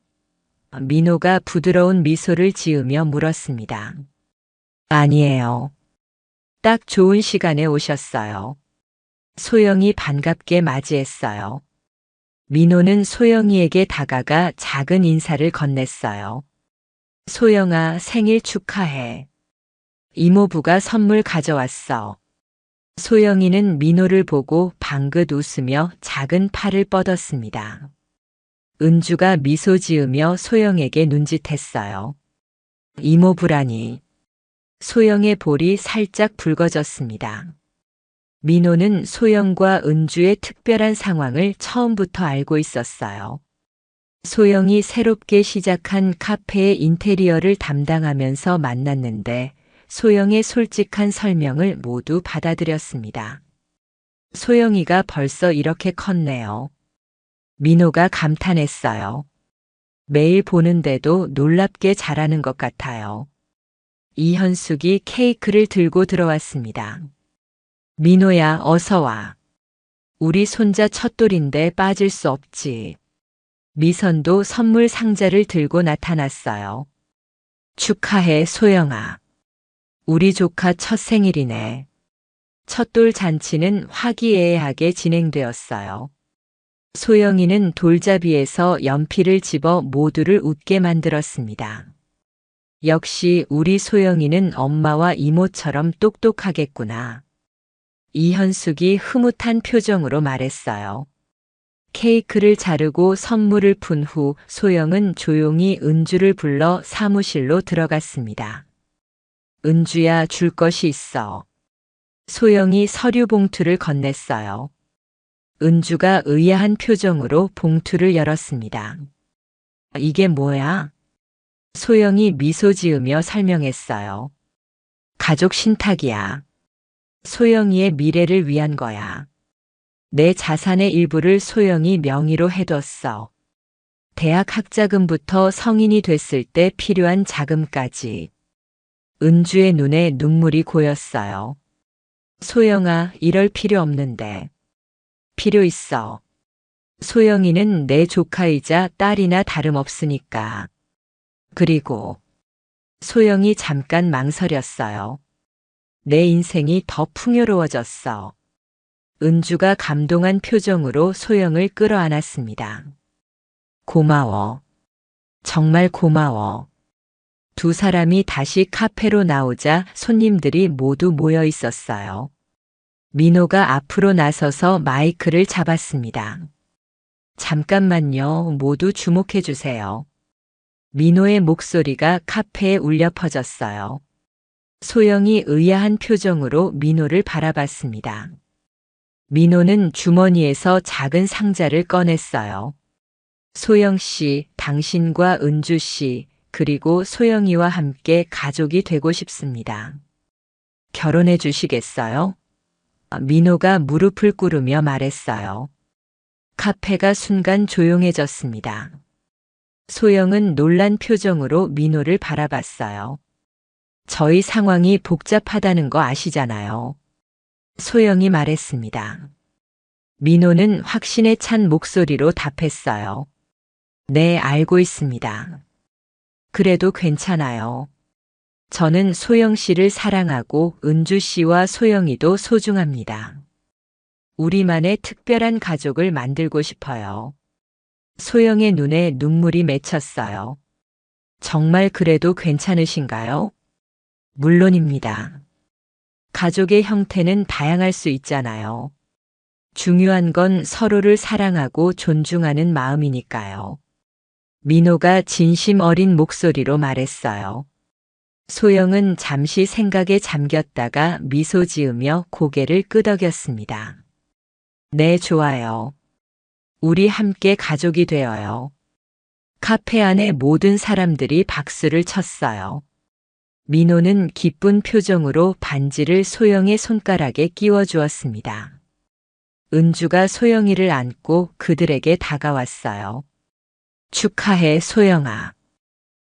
민호가 부드러운 미소를 지으며 물었습니다. 아니에요. 딱 좋은 시간에 오셨어요. 소영이 반갑게 맞이했어요. 민호는 소영이에게 다가가 작은 인사를 건넸어요. 소영아, 생일 축하해. 이모부가 선물 가져왔어. 소영이는 민호를 보고 방긋 웃으며 작은 팔을 뻗었습니다. 은주가 미소 지으며 소영에게 눈짓했어요. 이모부라니. 소영의 볼이 살짝 붉어졌습니다. 민호는 소영과 은주의 특별한 상황을 처음부터 알고 있었어요. 소영이 새롭게 시작한 카페의 인테리어를 담당하면서 만났는데 소영의 솔직한 설명을 모두 받아들였습니다. 소영이가 벌써 이렇게 컸네요. 민호가 감탄했어요. 매일 보는데도 놀랍게 잘하는 것 같아요. 이현숙이 케이크를 들고 들어왔습니다. 민호야, 어서 와. 우리 손자 첫돌인데 빠질 수 없지. 미선도 선물 상자를 들고 나타났어요. 축하해, 소영아. 우리 조카 첫 생일이네. 첫돌 잔치는 화기애애하게 진행되었어요. 소영이는 돌잡이에서 연필을 집어 모두를 웃게 만들었습니다. 역시 우리 소영이는 엄마와 이모처럼 똑똑하겠구나. 이현숙이 흐뭇한 표정으로 말했어요. 케이크를 자르고 선물을 푼 후 소영은 조용히 은주를 불러 사무실로 들어갔습니다. 은주야, 줄 것이 있어. 소영이 서류 봉투를 건넸어요. 은주가 의아한 표정으로 봉투를 열었습니다. 이게 뭐야? 소영이 미소 지으며 설명했어요. 가족 신탁이야. 소영이의 미래를 위한 거야. 내 자산의 일부를 소영이 명의로 해뒀어. 대학 학자금부터 성인이 됐을 때 필요한 자금까지. 은주의 눈에 눈물이 고였어요. 소영아, 이럴 필요 없는데. 필요 있어. 소영이는 내 조카이자 딸이나 다름없으니까. 그리고 소영이 잠깐 망설였어요. 내 인생이 더 풍요로워졌어. 은주가 감동한 표정으로 소영을 끌어안았습니다. 고마워. 정말 고마워. 두 사람이 다시 카페로 나오자 손님들이 모두 모여 있었어요. 민호가 앞으로 나서서 마이크를 잡았습니다. 잠깐만요. 모두 주목해 주세요. 민호의 목소리가 카페에 울려 퍼졌어요. 소영이 의아한 표정으로 민호를 바라봤습니다. 민호는 주머니에서 작은 상자를 꺼냈어요. 소영 씨, 당신과 은주 씨, 그리고 소영이와 함께 가족이 되고 싶습니다. 결혼해 주시겠어요? 민호가 무릎을 꿇으며 말했어요. 카페가 순간 조용해졌습니다. 소영은 놀란 표정으로 민호를 바라봤어요. 저희 상황이 복잡하다는 거 아시잖아요. 소영이 말했습니다. 민호는 확신에 찬 목소리로 답했어요. 네, 알고 있습니다. 그래도 괜찮아요. 저는 소영 씨를 사랑하고 은주 씨와 소영이도 소중합니다. 우리만의 특별한 가족을 만들고 싶어요. 소영의 눈에 눈물이 맺혔어요. 정말 그래도 괜찮으신가요? 물론입니다. 가족의 형태는 다양할 수 있잖아요. 중요한 건 서로를 사랑하고 존중하는 마음이니까요. 민호가 진심 어린 목소리로 말했어요. 소영은 잠시 생각에 잠겼다가 미소 지으며 고개를 끄덕였습니다. 네, 좋아요. 우리 함께 가족이 되어요. 카페 안의 모든 사람들이 박수를 쳤어요. 민호는 기쁜 표정으로 반지를 소영의 손가락에 끼워 주었습니다. 은주가 소영이를 안고 그들에게 다가왔어요. 축하해, 소영아.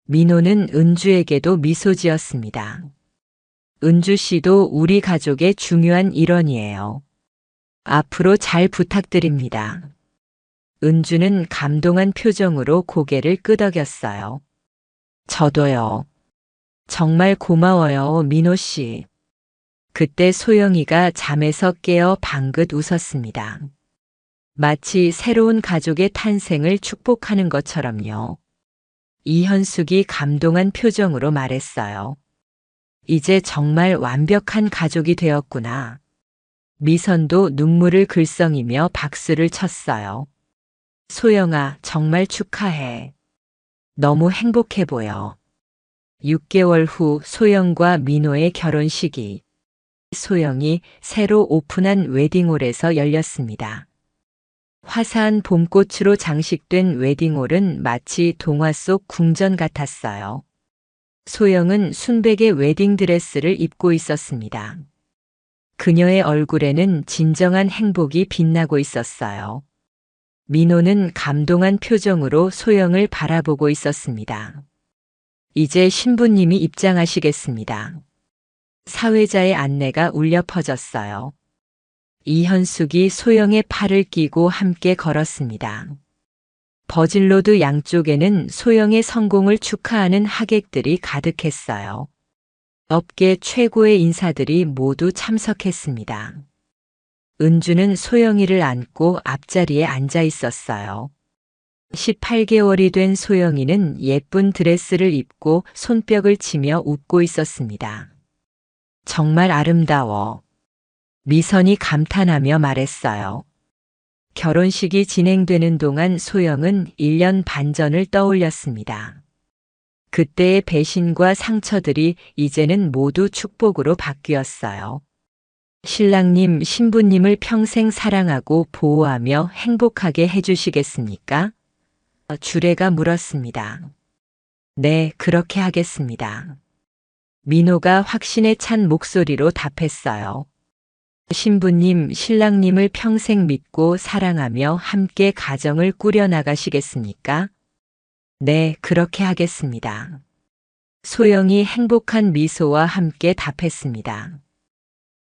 민호는 은주에게도 미소 지었습니다. 은주 씨도 우리 가족의 중요한 일원이에요. 앞으로 잘 부탁드립니다. 은주는 감동한 표정으로 고개를 끄덕였어요. 저도요. 정말 고마워요, 민호 씨. 그때 소영이가 잠에서 깨어 방긋 웃었습니다. 마치 새로운 가족의 탄생을 축복하는 것처럼요. 이현숙이 감동한 표정으로 말했어요. 이제 정말 완벽한 가족이 되었구나. 미선도 눈물을 글썽이며 박수를 쳤어요. 소영아, 정말 축하해. 너무 행복해 보여. 6개월 후 소영과 민호의 결혼식이 소영이 새로 오픈한 웨딩홀에서 열렸습니다. 화사한 봄꽃으로 장식된 웨딩홀은 마치 동화 속 궁전 같았어요. 소영은 순백의 웨딩드레스를 입고 있었습니다. 그녀의 얼굴에는 진정한 행복이 빛나고 있었어요. 민호는 감동한 표정으로 소영을 바라보고 있었습니다. 이제 신부님이 입장하시겠습니다. 사회자의 안내가 울려 퍼졌어요. 이현숙이 소영의 팔을 끼고 함께 걸었습니다. 버질로드 양쪽에는 소영의 성공을 축하하는 하객들이 가득했어요. 업계 최고의 인사들이 모두 참석했습니다. 은주는 소영이를 안고 앞자리에 앉아 있었어요. 18개월이 된 소영이는 예쁜 드레스를 입고 손뼉을 치며 웃고 있었습니다. 정말 아름다워. 미선이 감탄하며 말했어요. 결혼식이 진행되는 동안 소영은 1년 반 전을 떠올렸습니다. 그때의 배신과 상처들이 이제는 모두 축복으로 바뀌었어요. 신랑님, 신부님을 평생 사랑하고 보호하며 행복하게 해주시겠습니까? 주례가 물었습니다. 네, 그렇게 하겠습니다. 민호가 확신에 찬 목소리로 답했어요. 신부님, 신랑님을 평생 믿고 사랑하며 함께 가정을 꾸려나가시겠습니까? 네, 그렇게 하겠습니다. 소영이 행복한 미소와 함께 답했습니다.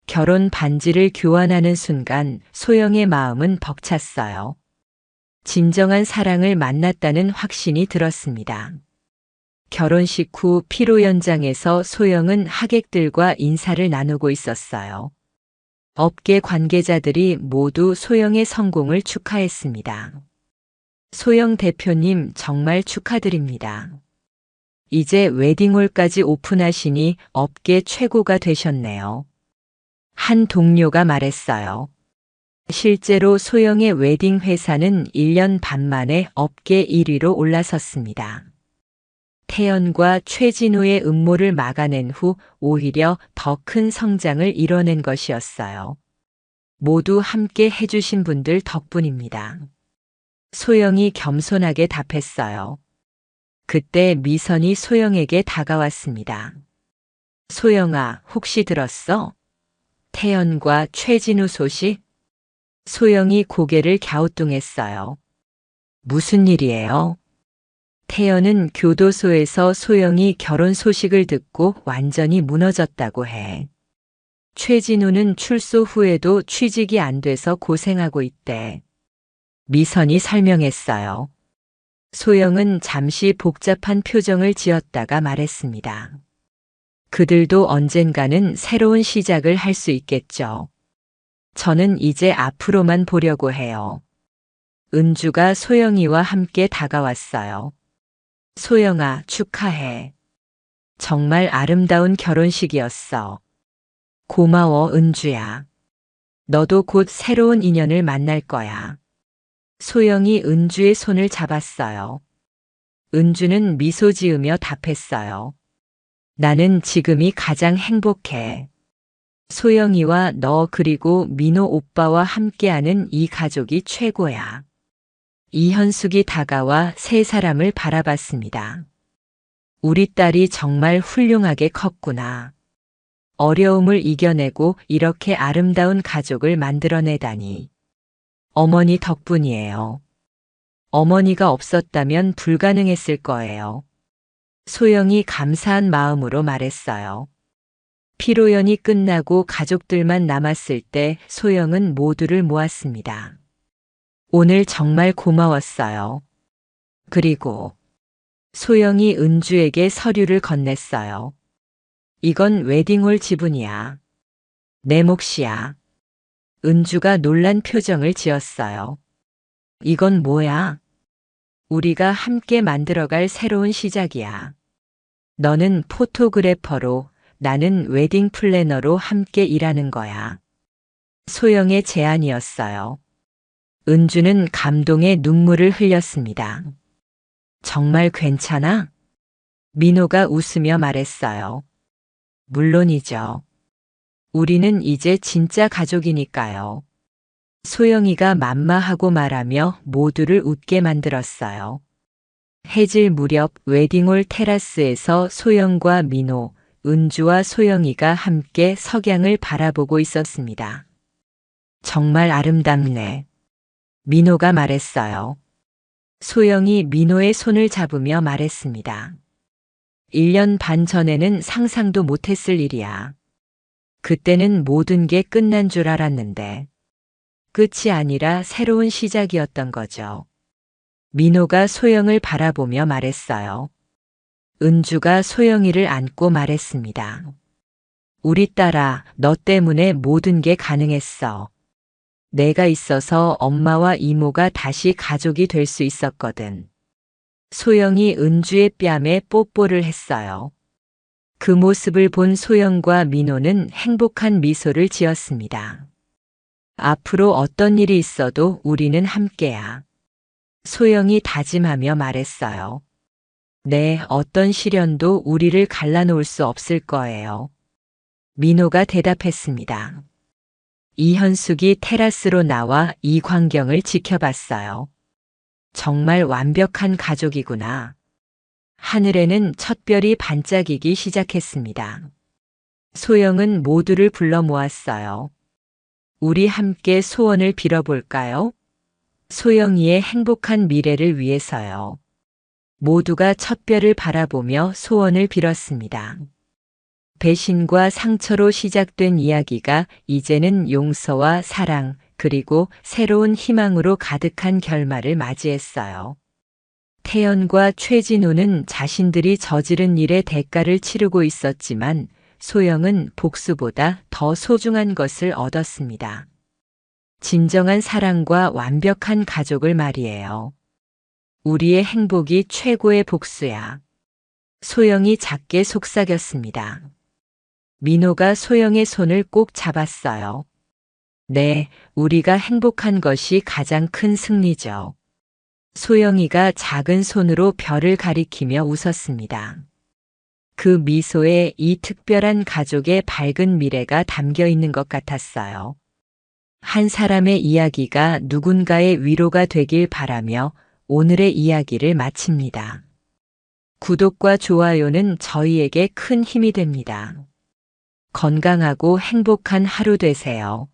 결혼 반지를 교환하는 순간 소영의 마음은 벅찼어요. 진정한 사랑을 만났다는 확신이 들었습니다. 결혼식 후 피로 연장에서 소영은 하객들과 인사를 나누고 있었어요. 업계 관계자들이 모두 소영의 성공을 축하했습니다. 소영 대표님, 정말 축하드립니다. 이제 웨딩홀까지 오픈하시니 업계 최고가 되셨네요. 한 동료가 말했어요. 실제로 소영의 웨딩 회사는 1년 반 만에 업계 1위로 올라섰습니다. 태연과 최진우의 음모를 막아낸 후 오히려 더 큰 성장을 이뤄낸 것이었어요. 모두 함께 해주신 분들 덕분입니다. 소영이 겸손하게 답했어요. 그때 미선이 소영에게 다가왔습니다. 소영아, 혹시 들었어? 태연과 최진우 소식? 소영이 고개를 갸우뚱했어요. 무슨 일이에요? 태연은 교도소에서 소영이 결혼 소식을 듣고 완전히 무너졌다고 해. 최진우는 출소 후에도 취직이 안 돼서 고생하고 있대. 미선이 설명했어요. 소영은 잠시 복잡한 표정을 지었다가 말했습니다. 그들도 언젠가는 새로운 시작을 할 수 있겠죠. 저는 이제 앞으로만 보려고 해요. 은주가 소영이와 함께 다가왔어요. 소영아, 축하해. 정말 아름다운 결혼식이었어. 고마워, 은주야. 너도 곧 새로운 인연을 만날 거야. 소영이 은주의 손을 잡았어요. 은주는 미소 지으며 답했어요. 나는 지금이 가장 행복해. 소영이와 너 그리고 민호 오빠와 함께하는 이 가족이 최고야. 이현숙이 다가와 세 사람을 바라봤습니다. 우리 딸이 정말 훌륭하게 컸구나. 어려움을 이겨내고 이렇게 아름다운 가족을 만들어내다니. 어머니 덕분이에요. 어머니가 없었다면 불가능했을 거예요. 소영이 감사한 마음으로 말했어요. 피로연이 끝나고 가족들만 남았을 때 소영은 모두를 모았습니다. 오늘 정말 고마웠어요. 그리고 소영이 은주에게 서류를 건넸어요. 이건 웨딩홀 지분이야. 내 몫이야. 은주가 놀란 표정을 지었어요. 이건 뭐야? 우리가 함께 만들어갈 새로운 시작이야. 너는 포토그래퍼로, 나는 웨딩 플래너로 함께 일하는 거야. 소영의 제안이었어요. 은주는 감동의 눈물을 흘렸습니다. 정말 괜찮아? 민호가 웃으며 말했어요. 물론이죠. 우리는 이제 진짜 가족이니까요. 소영이가 만마하고 말하며 모두를 웃게 만들었어요. 해질 무렵 웨딩홀 테라스에서 소영과 민호, 은주와 소영이가 함께 석양을 바라보고 있었습니다. 정말 아름답네. 민호가 말했어요. 소영이 민호의 손을 잡으며 말했습니다. 1년 반 전에는 상상도 못했을 일이야. 그때는 모든 게 끝난 줄 알았는데 끝이 아니라 새로운 시작이었던 거죠. 민호가 소영을 바라보며 말했어요. 은주가 소영이를 안고 말했습니다. 우리 딸아, 너 때문에 모든 게 가능했어. 내가 있어서 엄마와 이모가 다시 가족이 될 수 있었거든. 소영이 은주의 뺨에 뽀뽀를 했어요. 그 모습을 본 소영과 민호는 행복한 미소를 지었습니다. 앞으로 어떤 일이 있어도 우리는 함께야. 소영이 다짐하며 말했어요. 네, 어떤 시련도 우리를 갈라놓을 수 없을 거예요. 민호가 대답했습니다. 이현숙이 테라스로 나와 이 광경을 지켜봤어요. 정말 완벽한 가족이구나. 하늘에는 첫 별이 반짝이기 시작했습니다. 소영은 모두를 불러 모았어요. 우리 함께 소원을 빌어볼까요? 소영이의 행복한 미래를 위해서요. 모두가 첫 별을 바라보며 소원을 빌었습니다. 배신과 상처로 시작된 이야기가 이제는 용서와 사랑, 그리고 새로운 희망으로 가득한 결말을 맞이했어요. 태연과 최진우는 자신들이 저지른 일의 대가를 치르고 있었지만 소영은 복수보다 더 소중한 것을 얻었습니다. 진정한 사랑과 완벽한 가족을 말이에요. 우리의 행복이 최고의 복수야. 소영이 작게 속삭였습니다. 민호가 소영의 손을 꼭 잡았어요. 네, 우리가 행복한 것이 가장 큰 승리죠. 소영이가 작은 손으로 별을 가리키며 웃었습니다. 그 미소에 이 특별한 가족의 밝은 미래가 담겨 있는 것 같았어요. 한 사람의 이야기가 누군가의 위로가 되길 바라며 오늘의 이야기를 마칩니다. 구독과 좋아요는 저희에게 큰 힘이 됩니다. 건강하고 행복한 하루 되세요.